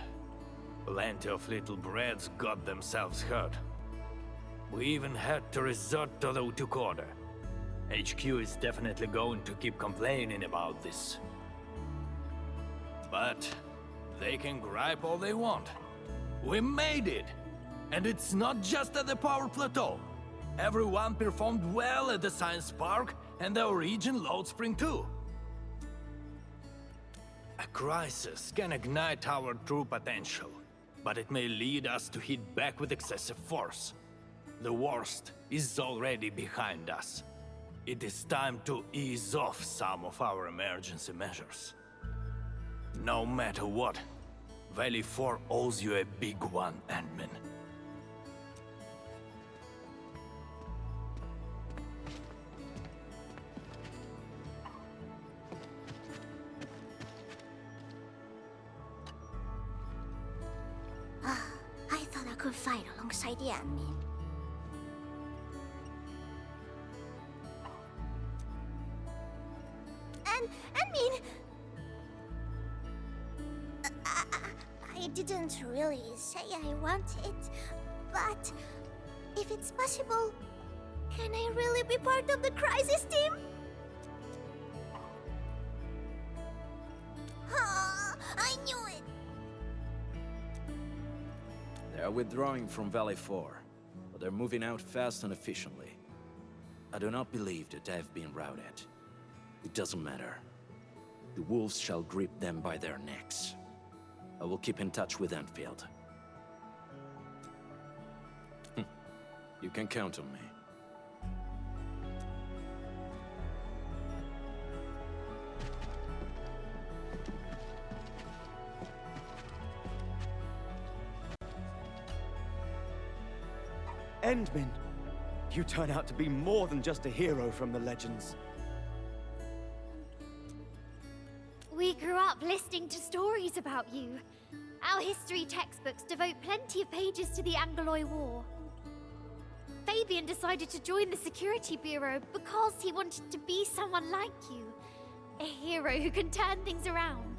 Plenty of little brats got themselves hurt. We even had to resort to the Utuk order. HQ is definitely going to keep complaining about this. But they can gripe all they want. We made it! And it's not just at the power plateau. Everyone performed well at the science park and the Origin load spring too. A crisis can ignite our true potential, but it may lead us to hit back with excessive force. The worst is already behind us. It is time to ease off some of our emergency measures. No matter what, Valley 4 owes you a big one, Ant-Man. I thought I could fight alongside the admin. I didn't really say I want it, but if it's possible, can I really be part of the crisis team? I knew it! They are withdrawing from Valley 4, but they're moving out fast and efficiently. I do not believe that they have been routed. It doesn't matter. The wolves shall grip them by their necks. I will keep in touch with Endfield. You can count on me. Endman! You turn out to be more than just a hero from the legends. We grew up listening to stories about you. Our history textbooks devote plenty of pages to the Angoloi War. Fabian decided to join the Security Bureau because he wanted to be someone like you. A hero who can turn things around.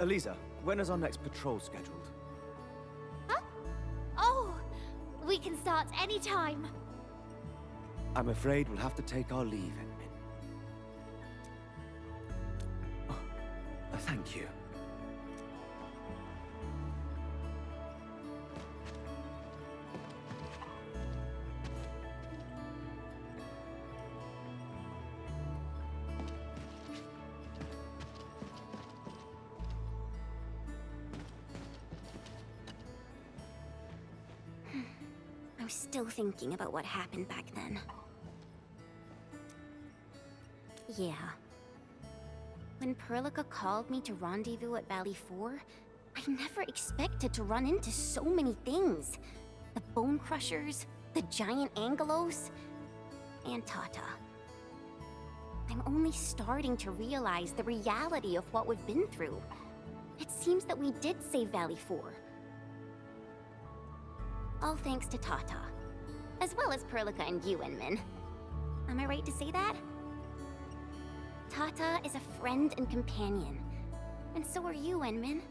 Eliza, when is our next patrol scheduled? Huh? Oh, we can start anytime. I'm afraid we'll have to take our leave, Endman. Thank you. I'm still thinking about what happened back then. Yeah. When Perlica called me to rendezvous at Valley 4, I never expected to run into so many things. The Bone Crushers, the giant Angelos, and Tata. I'm only starting to realize the reality of what we've been through. It seems that we did save Valley 4. All thanks to Tata. As well as Perlica and you, Endman. Am I right to say that? Tata is a friend and companion. And so are you, Endman.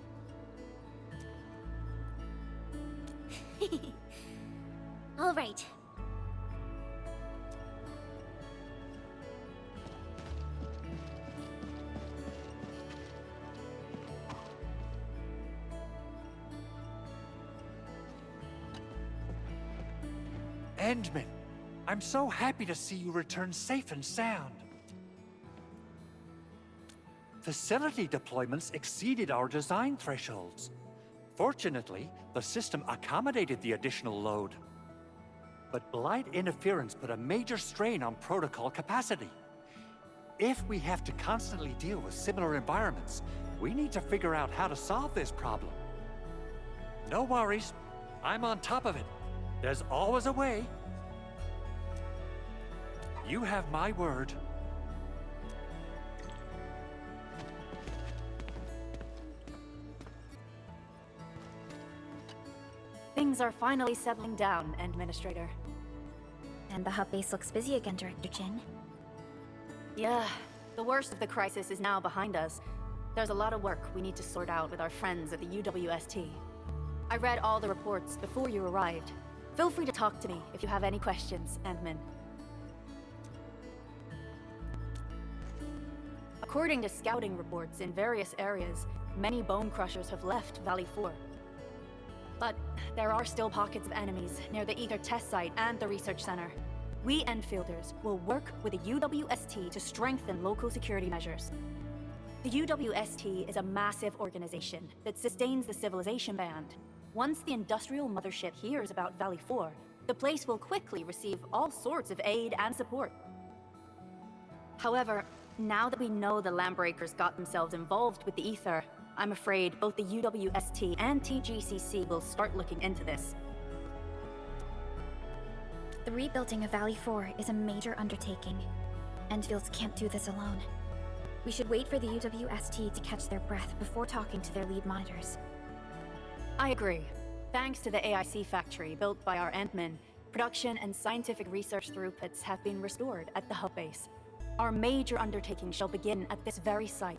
All right. Endman, I'm so happy to see you return safe and sound. Facility deployments exceeded our design thresholds. Fortunately, the system accommodated the additional load. But Blight interference put a major strain on protocol capacity. If we have to constantly deal with similar environments, we need to figure out how to solve this problem. No worries, I'm on top of it. There's always a way. You have my word. Things are finally settling down, Administrator. And the hub base looks busy again, Director Jin. Yeah, the worst of the crisis is now behind us. There's a lot of work we need to sort out with our friends at the UWST. I read all the reports before you arrived. Feel free to talk to me if you have any questions, Endman. According to scouting reports in various areas, many Bone Crushers have left Valley 4. But there are still pockets of enemies near the Ether test site and the research center. We Endfielders will work with the UWST to strengthen local security measures. The UWST is a massive organization that sustains the Civilization Band. Once the industrial mothership hears about Valley 4, the place will quickly receive all sorts of aid and support. However, now that we know the Landbreakers got themselves involved with the Ether, I'm afraid both the UWST and TGCC will start looking into this. The rebuilding of Valley 4 is a major undertaking. Endfields can't do this alone. We should wait for the UWST to catch their breath before talking to their lead monitors. I agree. Thanks to the AIC factory built by our Endmen, production and scientific research throughputs have been restored at the hub base. Our major undertaking shall begin at this very site.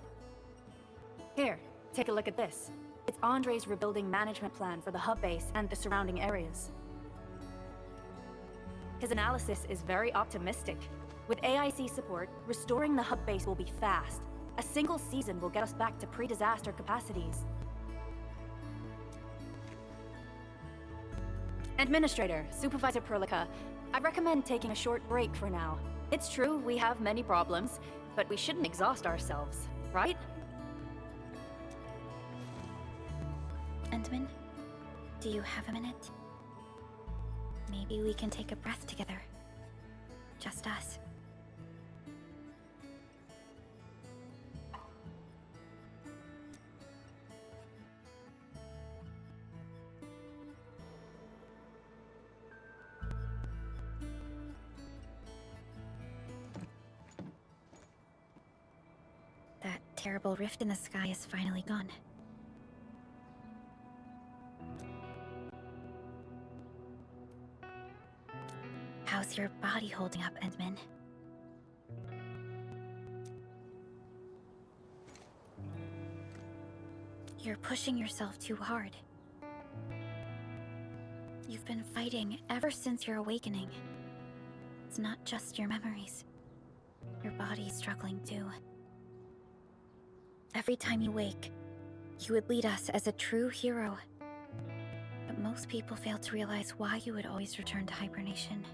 Here, take a look at this. It's Andre's rebuilding management plan for the hub base and the surrounding areas. His analysis is very optimistic. With AIC support, restoring the hub base will be fast. A single season will get us back to pre-disaster capacities. Administrator, Supervisor Perlica, I recommend taking a short break for now. It's true, we have many problems, but we shouldn't exhaust ourselves, right? Endman, do you have a minute? Maybe we can take a breath together. Just us. That terrible rift in the sky is finally gone. How's your body holding up, Endman? You're pushing yourself too hard. You've been fighting ever since your awakening. It's not just your memories. Your body's struggling too. Every time you wake, you would lead us as a true hero. But most people fail to realize why you would always return to hibernation.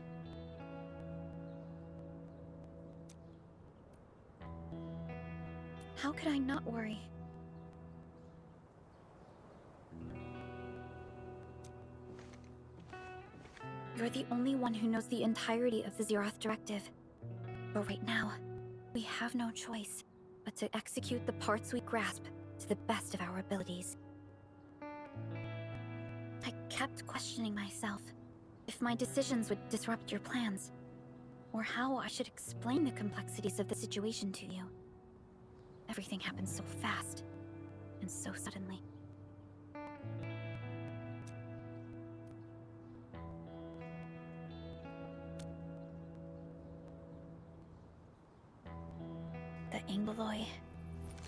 How could I not worry? You're the only one who knows the entirety of the Zeroth Directive. But right now, we have no choice but to execute the parts we grasp to the best of our abilities. I kept questioning myself if my decisions would disrupt your plans, or how I should explain the complexities of the situation to you. Everything happened so fast, and so suddenly. The Angloy,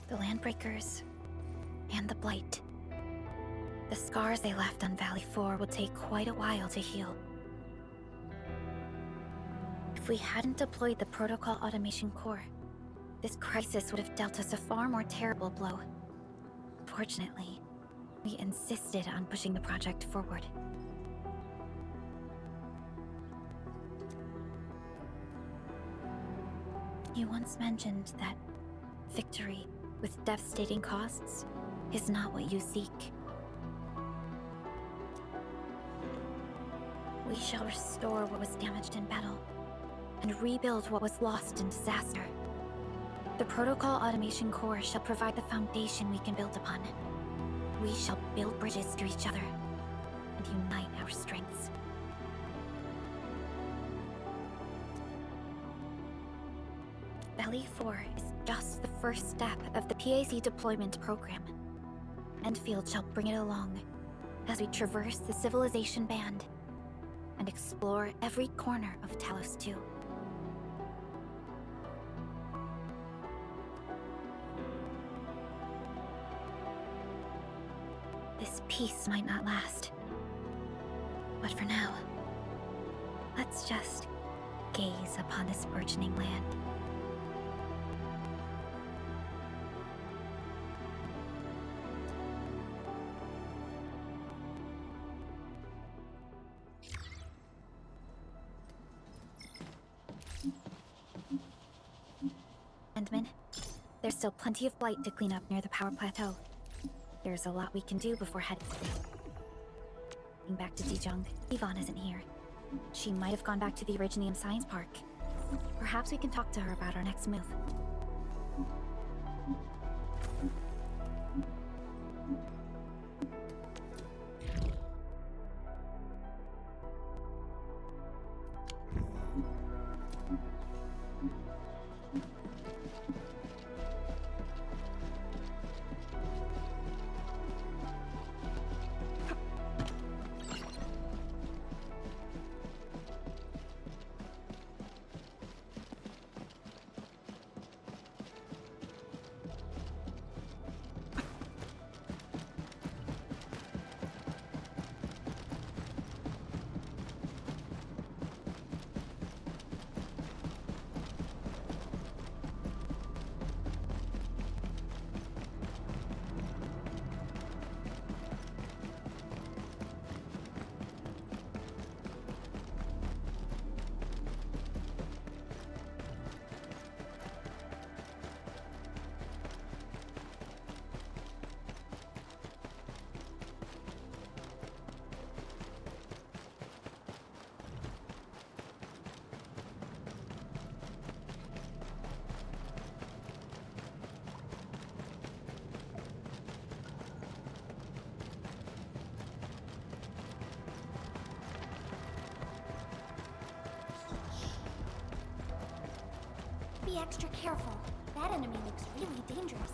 the Landbreakers, and the Blight. The scars they left on Valley 4 will take quite a while to heal. If we hadn't deployed the Protocol Automation Core, this crisis would have dealt us a far more terrible blow. Fortunately, we insisted on pushing the project forward. You once mentioned that victory with devastating costs is not what you seek. We shall restore what was damaged in battle, and rebuild what was lost in disaster. The Protocol Automation Core shall provide the foundation we can build upon. We shall build bridges to each other, and unite our strengths. Valley 4 is just the first step of the PAC deployment program. Endfield shall bring it along as we traverse the Civilization Band and explore every corner of Talos 2. This peace might not last. But for now, let's just gaze upon this burgeoning land. Endman, there's still plenty of blight to clean up near the power plateau. There's a lot we can do before heading back to Dijong. Yvonne isn't here. She might have gone back to the Originium Science Park. Perhaps we can talk to her about our next move. Be extra careful. That enemy looks really dangerous.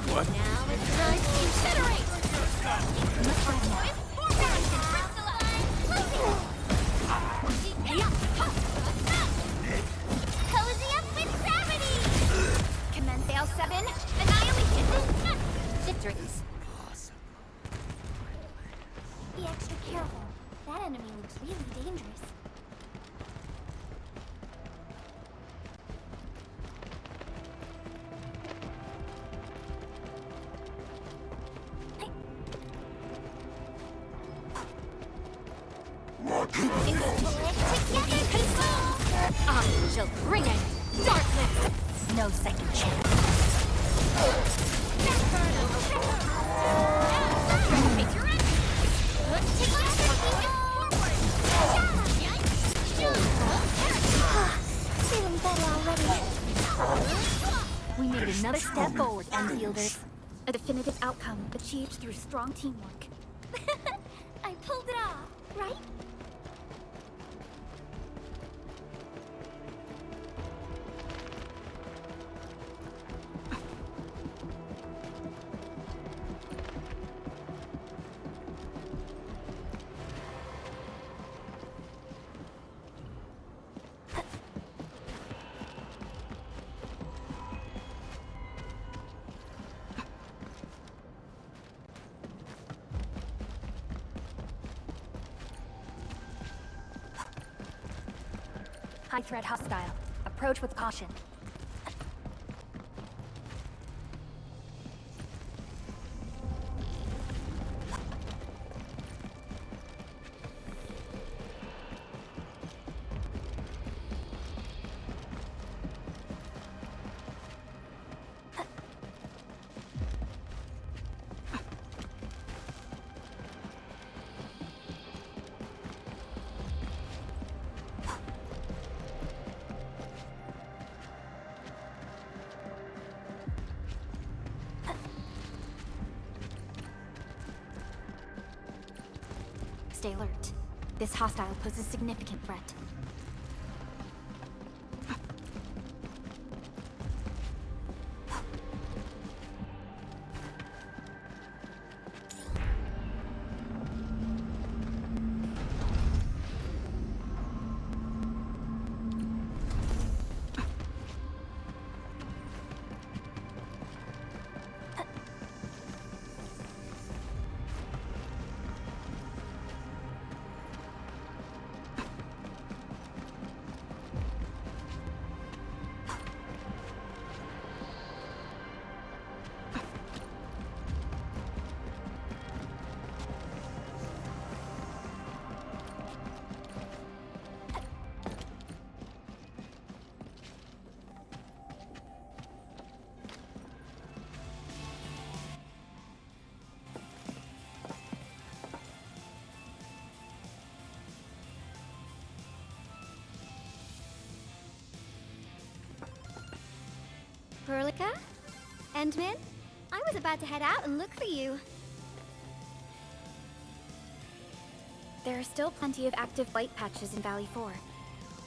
What? Now it's time to incinerate! Cozy up with gravity! Commence L7, annihilation! Victories. Awesome. Be extra careful. That enemy looks really dangerous. Together, people! I shall bring it! Darkness! No second chance. Feeling better already. We made another step forward, Enfielders. A definitive outcome achieved through strong teamwork. I pulled it off, right? High threat hostile. Approach with caution. Stay alert. This hostile poses significant threat. Perlica? Endman? I was about to head out and look for you. There are still plenty of active blight patches in Valley 4.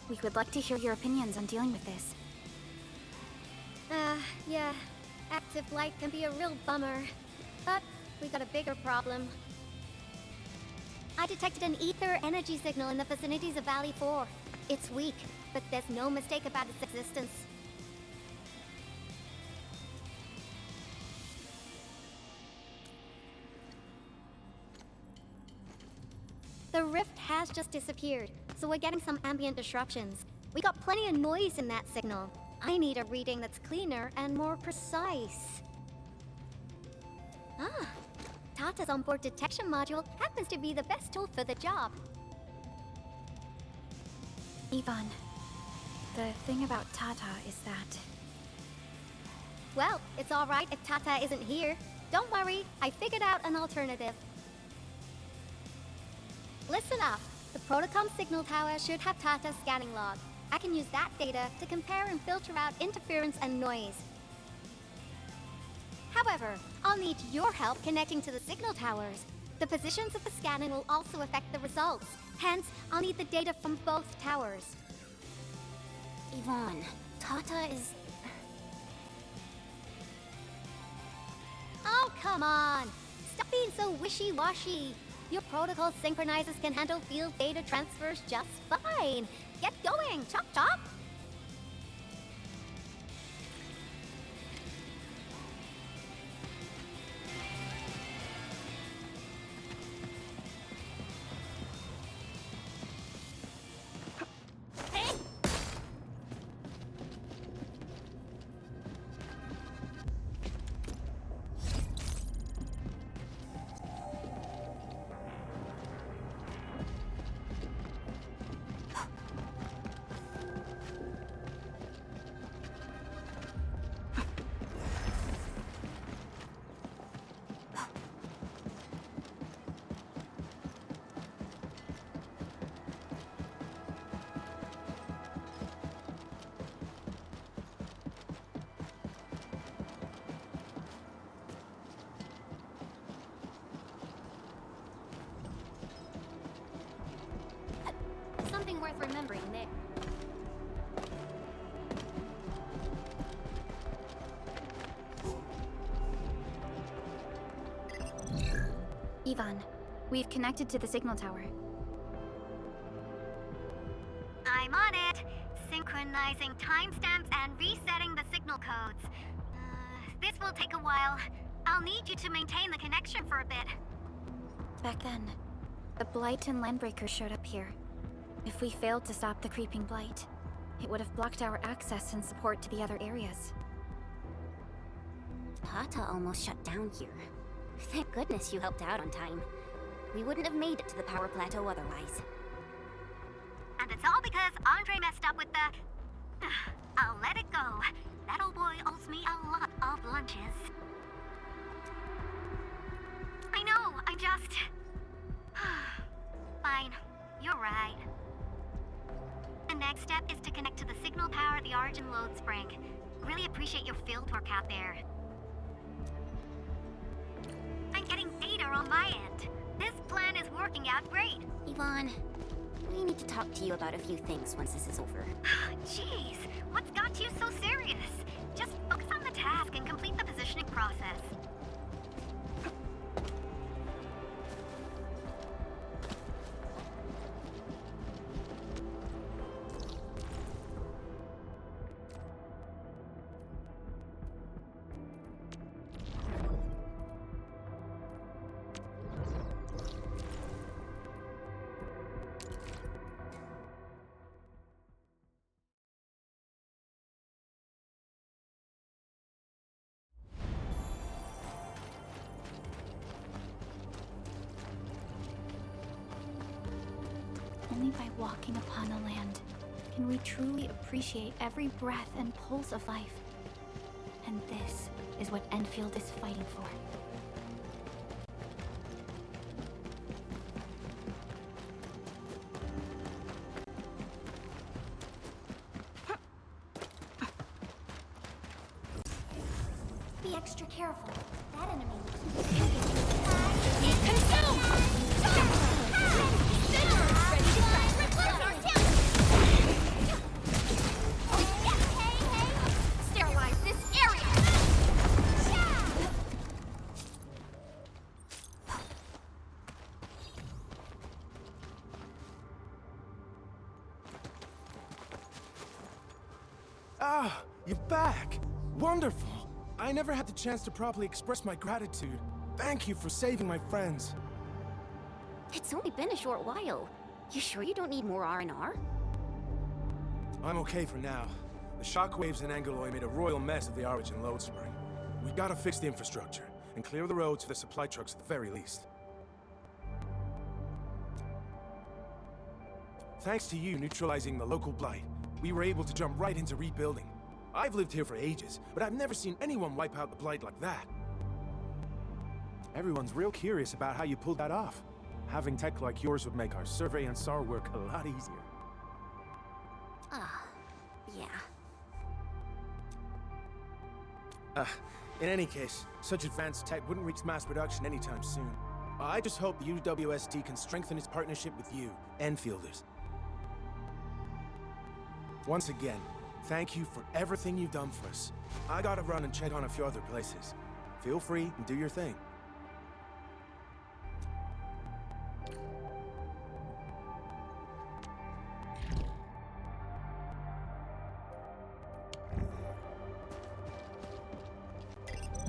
We would like to hear your opinions on dealing with this. Yeah. Active blight can be a real bummer. But we got a bigger problem. I detected an ether energy signal in the vicinities of Valley 4. It's weak, but there's no mistake about its existence. The rift has just disappeared, so we're getting some ambient disruptions. We got plenty of noise in that signal. I need a reading that's cleaner and more precise. Ah, Tata's onboard detection module happens to be the best tool for the job. Yvonne, the thing about Tata is that... Well, it's alright if Tata isn't here. Don't worry, I figured out an alternative. Listen up. The Protocom signal tower should have Tata's scanning log. I can use that data to compare and filter out interference and noise. However, I'll need your help connecting to the signal towers. The positions of the scanning will also affect the results. Hence, I'll need the data from both towers. Yvonne, Tata is... Oh, come on! Stop being so wishy-washy. Your protocol synchronizers can handle field data transfers just fine. Get going, chop chop! Something worth remembering there. Yvonne, we've connected to the signal tower. I'm on it. Synchronizing timestamps and resetting the signal codes. This will take a while. I'll need you to maintain the connection for a bit. Back then, the Blight and Landbreakers showed up here. If we failed to stop the creeping Blight, it would have blocked our access and support to the other areas. Tata almost shut down here. Thank goodness you helped out on time. We wouldn't have made it to the power plateau otherwise. And it's all because Andre messed up with the... I'll let it go. That old boy owes me a lot of lunches. I know, I'm just... Fine, you're right. The next step is to connect to the signal tower at the Origin load spring. Really appreciate your field work out there. I'm getting data on my end. This plan is working out great. Yvonne, we need to talk to you about a few things once this is over. Jeez, what's got you so serious? Just focus on the task and complete the positioning process. Only by walking upon the land can we truly appreciate every breath and pulse of life. And this is what Enfield is fighting for. Be extra careful. That enemy Sterilize this area! Ah, you're back! Wonderful! I never had the chance to properly express my gratitude. Thank you for saving my friends. It's only been a short while. You sure you don't need more R&R? I'm okay for now. The shockwaves in Angoloi made a royal mess of the Origin load spring. We gotta fix the infrastructure, and clear the roads for the supply trucks at the very least. Thanks to you neutralizing the local blight, we were able to jump right into rebuilding. I've lived here for ages, but I've never seen anyone wipe out the blight like that. Everyone's real curious about how you pulled that off. Having tech like yours would make our survey and SAR work a lot easier. Ah, yeah. In any case, such advanced tech wouldn't reach mass production anytime soon. I just hope the UWST can strengthen its partnership with you, Enfielders. Once again, thank you for everything you've done for us. I gotta run and check on a few other places. Feel free and do your thing.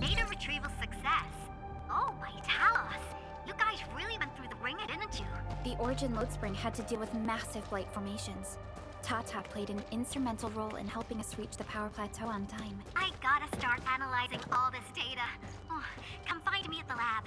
Data retrieval success. Oh my Talos! You guys really went through the ringer, didn't you? The Origin load spring had to deal with massive blight formations. Tata played an instrumental role in helping us reach the power plateau on time. I gotta start analyzing all this data. Oh, come find me at the lab.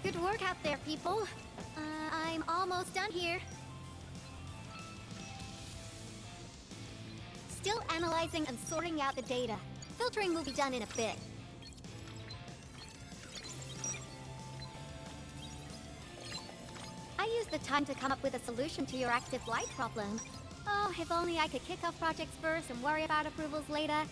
Good work out there, people. I'm almost done here. Still analyzing and sorting out the data. Filtering will be done in a bit. I used the time to come up with a solution to your active blight problem. Oh, if only I could kick off projects first and worry about approvals later.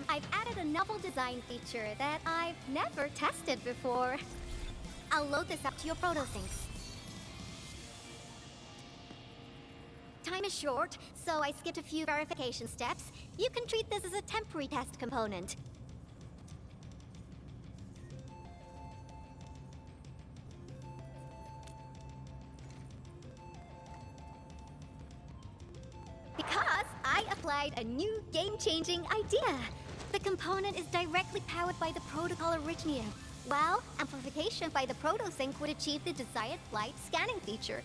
I've added a novel design feature that I've never tested before. I'll load this up to your protosyncs. Time is short, so I skipped a few verification steps. You can treat this as a temporary test component. Because I applied a new game-changing idea. The component is directly powered by the protocol Originium, while amplification by the protosync would achieve the desired blight scanning feature.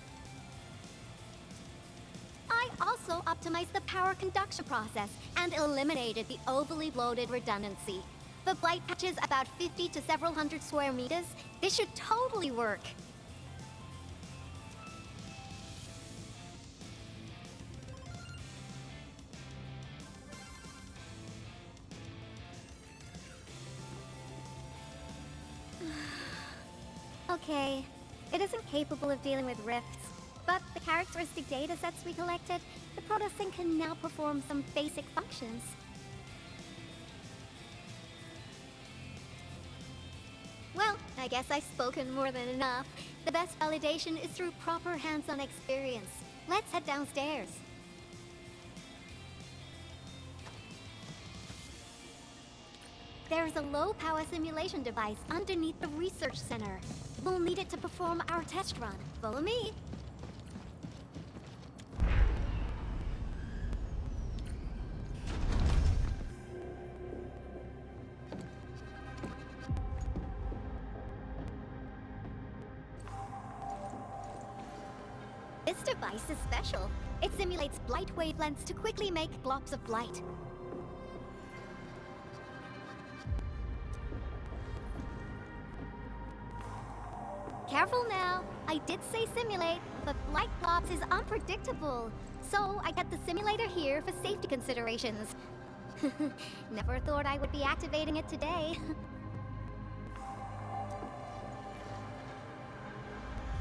I also optimized the power conduction process and eliminated the overly bloated redundancy. For blight patches about 50 to several hundred square meters, this should totally work. Okay, it isn't capable of dealing with rifts, but the characteristic data sets we collected, the protosync can now perform some basic functions. Well, I guess I've spoken more than enough. The best validation is through proper hands-on experience. Let's head downstairs. There's a low-power simulation device underneath the research center. We'll need it to perform our test run. Follow me. This device is special. It simulates blight wavelengths to quickly make globs of blight. Careful now. I did say simulate, but blight globs is unpredictable. So I kept the simulator here for safety considerations. Never thought I would be activating it today.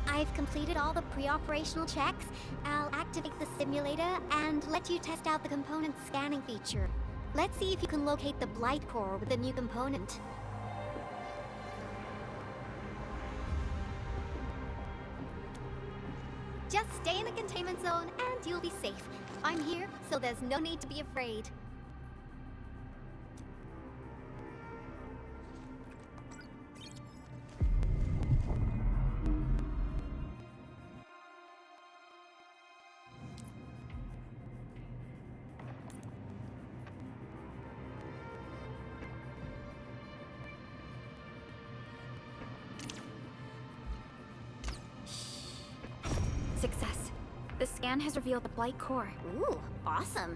I've completed all the pre-operational checks. I'll activate the simulator and let you test out the component scanning feature. Let's see if you can locate the blight core with the new component. zone and you'll be safe. I'm here, so there's no need to be afraid. Success. The scan has revealed the Blight core. Ooh, awesome.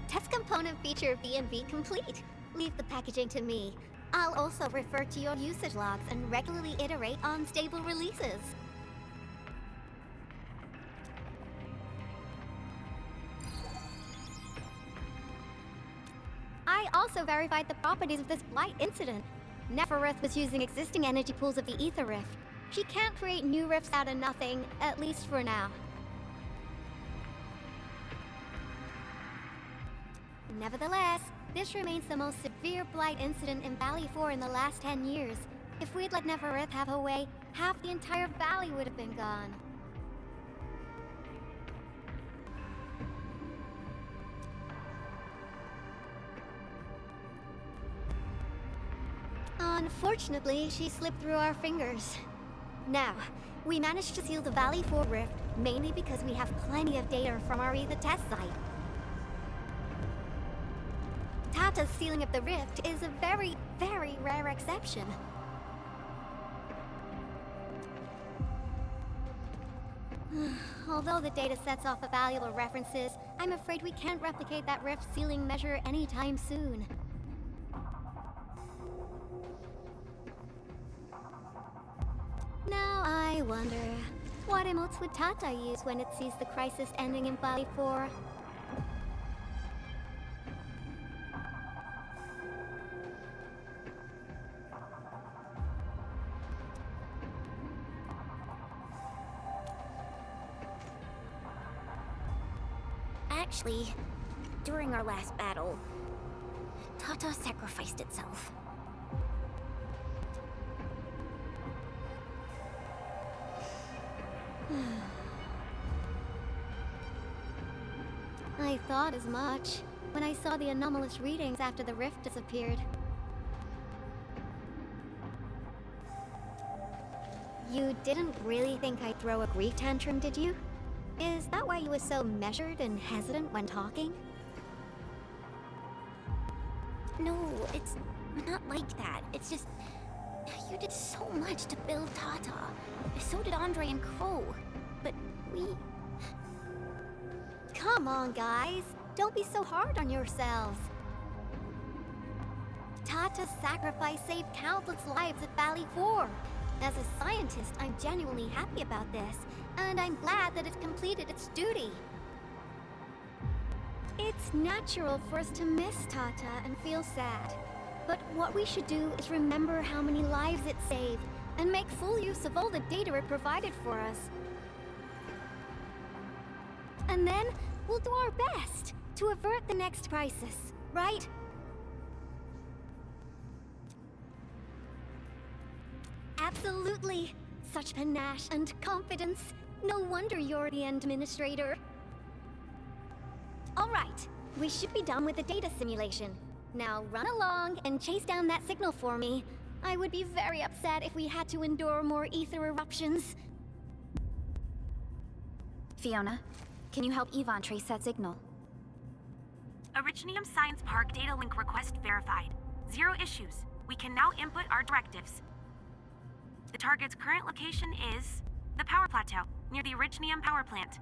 Test component feature B&B complete. Leave the packaging to me. I'll also refer to your usage logs and regularly iterate on stable releases. I also verified the properties of this Blight incident. Nefereth was using existing energy pools of the Ether Rift. She can't create new rifts out of nothing, at least for now. Nevertheless, this remains the most severe Blight incident in Valley 4 in the last 10 years. If we'd let Nefereth have her way, half the entire valley would have been gone. Unfortunately, she slipped through our fingers. Now, we managed to seal the Valley 4 rift, mainly because we have plenty of data from our Ether test site. Tata's sealing of the rift is a very, very rare exception. Although the data sets off valuable references, I'm afraid we can't replicate that rift sealing measure anytime soon. Now I wonder, what emotes would Tata use when it sees the crisis ending in Valley 4? Actually, during our last battle, Tata sacrificed itself. I thought as much when I saw the anomalous readings after the rift disappeared. You didn't really think I'd throw a grief tantrum, did you? Is that why you were so measured and hesitant when talking? No, it's not like that. It's just... you did so much to build Tata. So did Andre and Crow. But we... Come on, guys. Don't be so hard on yourselves. Tata's sacrifice saved countless lives at Valley 4. As a scientist, I'm genuinely happy about this, and I'm glad that it completed its duty. It's natural for us to miss Tata and feel sad. But what we should do is remember how many lives it saved, and make full use of all the data it provided for us. And then, we'll do our best to avert the next crisis, right? Absolutely. Such panache and confidence. No wonder you're the administrator. All right, we should be done with the data simulation. Now run along and chase down that signal for me. I would be very upset if we had to endure more ether eruptions. Fiona, can you help Yvonne trace that signal? Originium Science Park data link request verified. 0 issues. We can now input our directives. The target's current location is the power plateau, near the Originium power plant.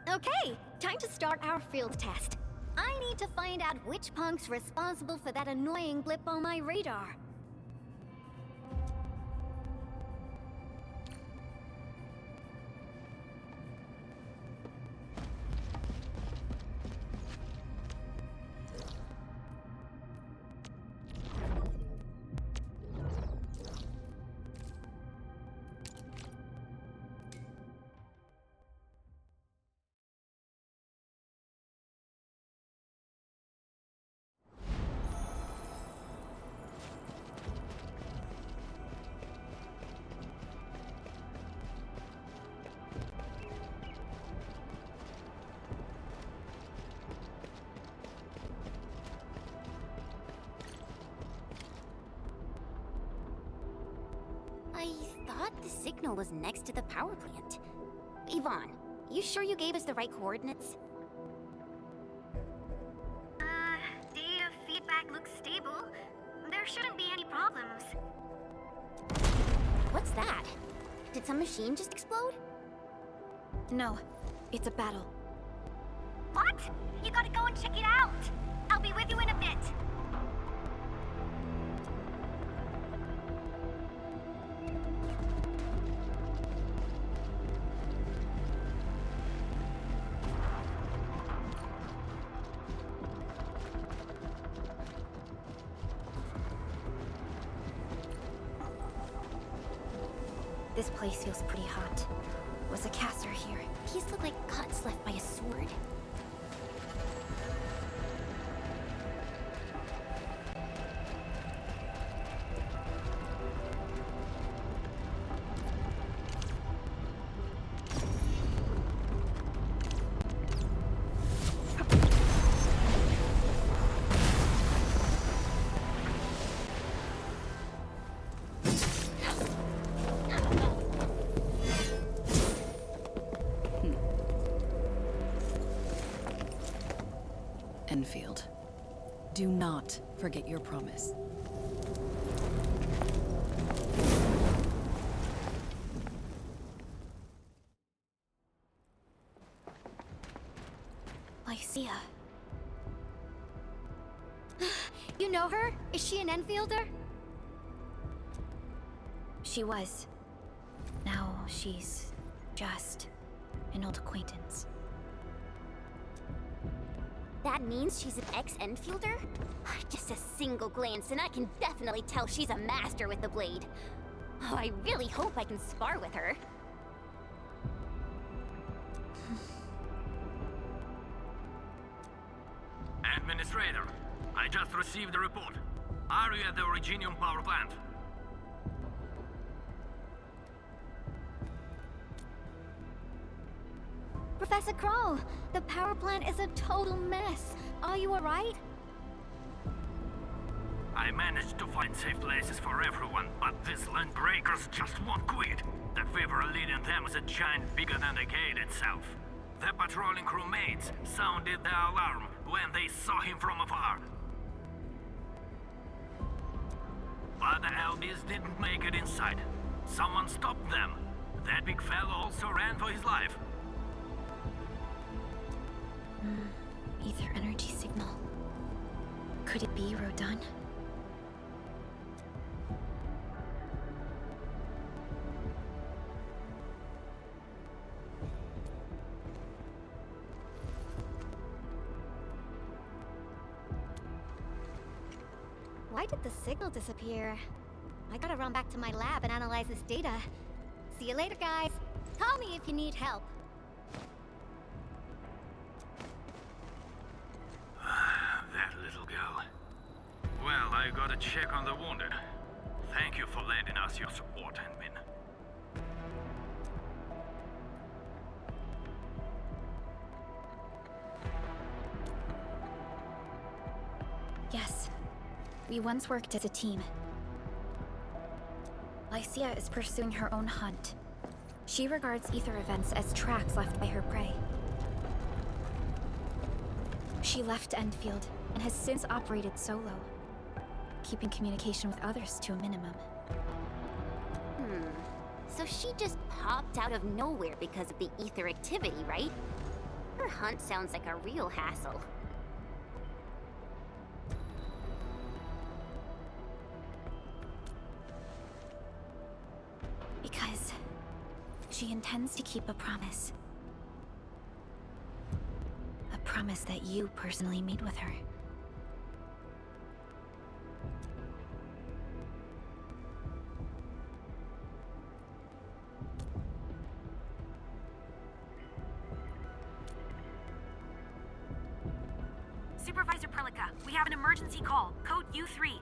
Okay, time to start our field test. I need to find out which punk's responsible for that annoying blip on my radar. the signal was next to the power plant. Yvonne, you sure you gave us the right coordinates? Data feedback looks stable. There shouldn't be any problems. What's that? Did some machine just explode? No, it's a battle. What? You gotta go and check it out. I'll be with you in a bit. This place feels pretty hot. Was a caster here? These look like cuts left by a sword. Enfield, do not forget your promise. Lycia. You know her? Is she an Enfielder? She was. Now she's just an old acquaintance. That means she's an ex-Enfielder? Just a single glance and I can definitely tell she's a master with the blade. Oh, I really hope I can spar with her. Administrator, I just received a report. Are you at the Originium power plant? Professor Crow, the power plant is a total mess. Are you alright? I managed to find safe places for everyone, but these land breakers just won't quit. The fever leading them is a giant bigger than the gate itself. The patrolling crewmates sounded the alarm when they saw him from afar. But the LBs didn't make it inside. Someone stopped them. That big fellow also ran for his life. Ether energy signal. Could it be Rodin? Why did the signal disappear? I gotta run back to my lab and analyze this data. See you later, guys. Call me if you need help. That little girl. Well, I gotta check on the wounded. Thank you for lending us your support, Henmin. Yes. We once worked as a team. Lycia is pursuing her own hunt. She regards ether events as tracks left by her prey. She left Endfield and has since operated solo, keeping communication with others to a minimum. So she just popped out of nowhere because of the ether activity, right? Her hunt sounds like a real hassle. Because she intends to keep a promise. A promise that you personally made with her. Supervisor Perlica, we have an emergency call. Code U3.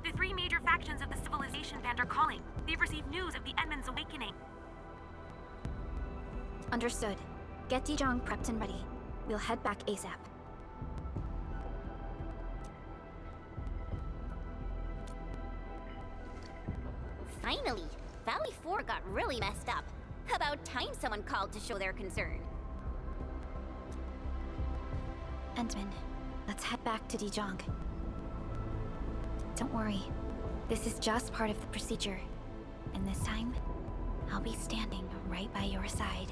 The three major factions of the Civilization Band are calling. They've received news of the Edmund's awakening. Understood. Get Dijong prepped and ready. We'll head back ASAP. Finally! Valley 4 got really messed up. About time someone called to show their concern. Endman, let's head back to Dijon. Don't worry. This is just part of the procedure. And this time, I'll be standing right by your side.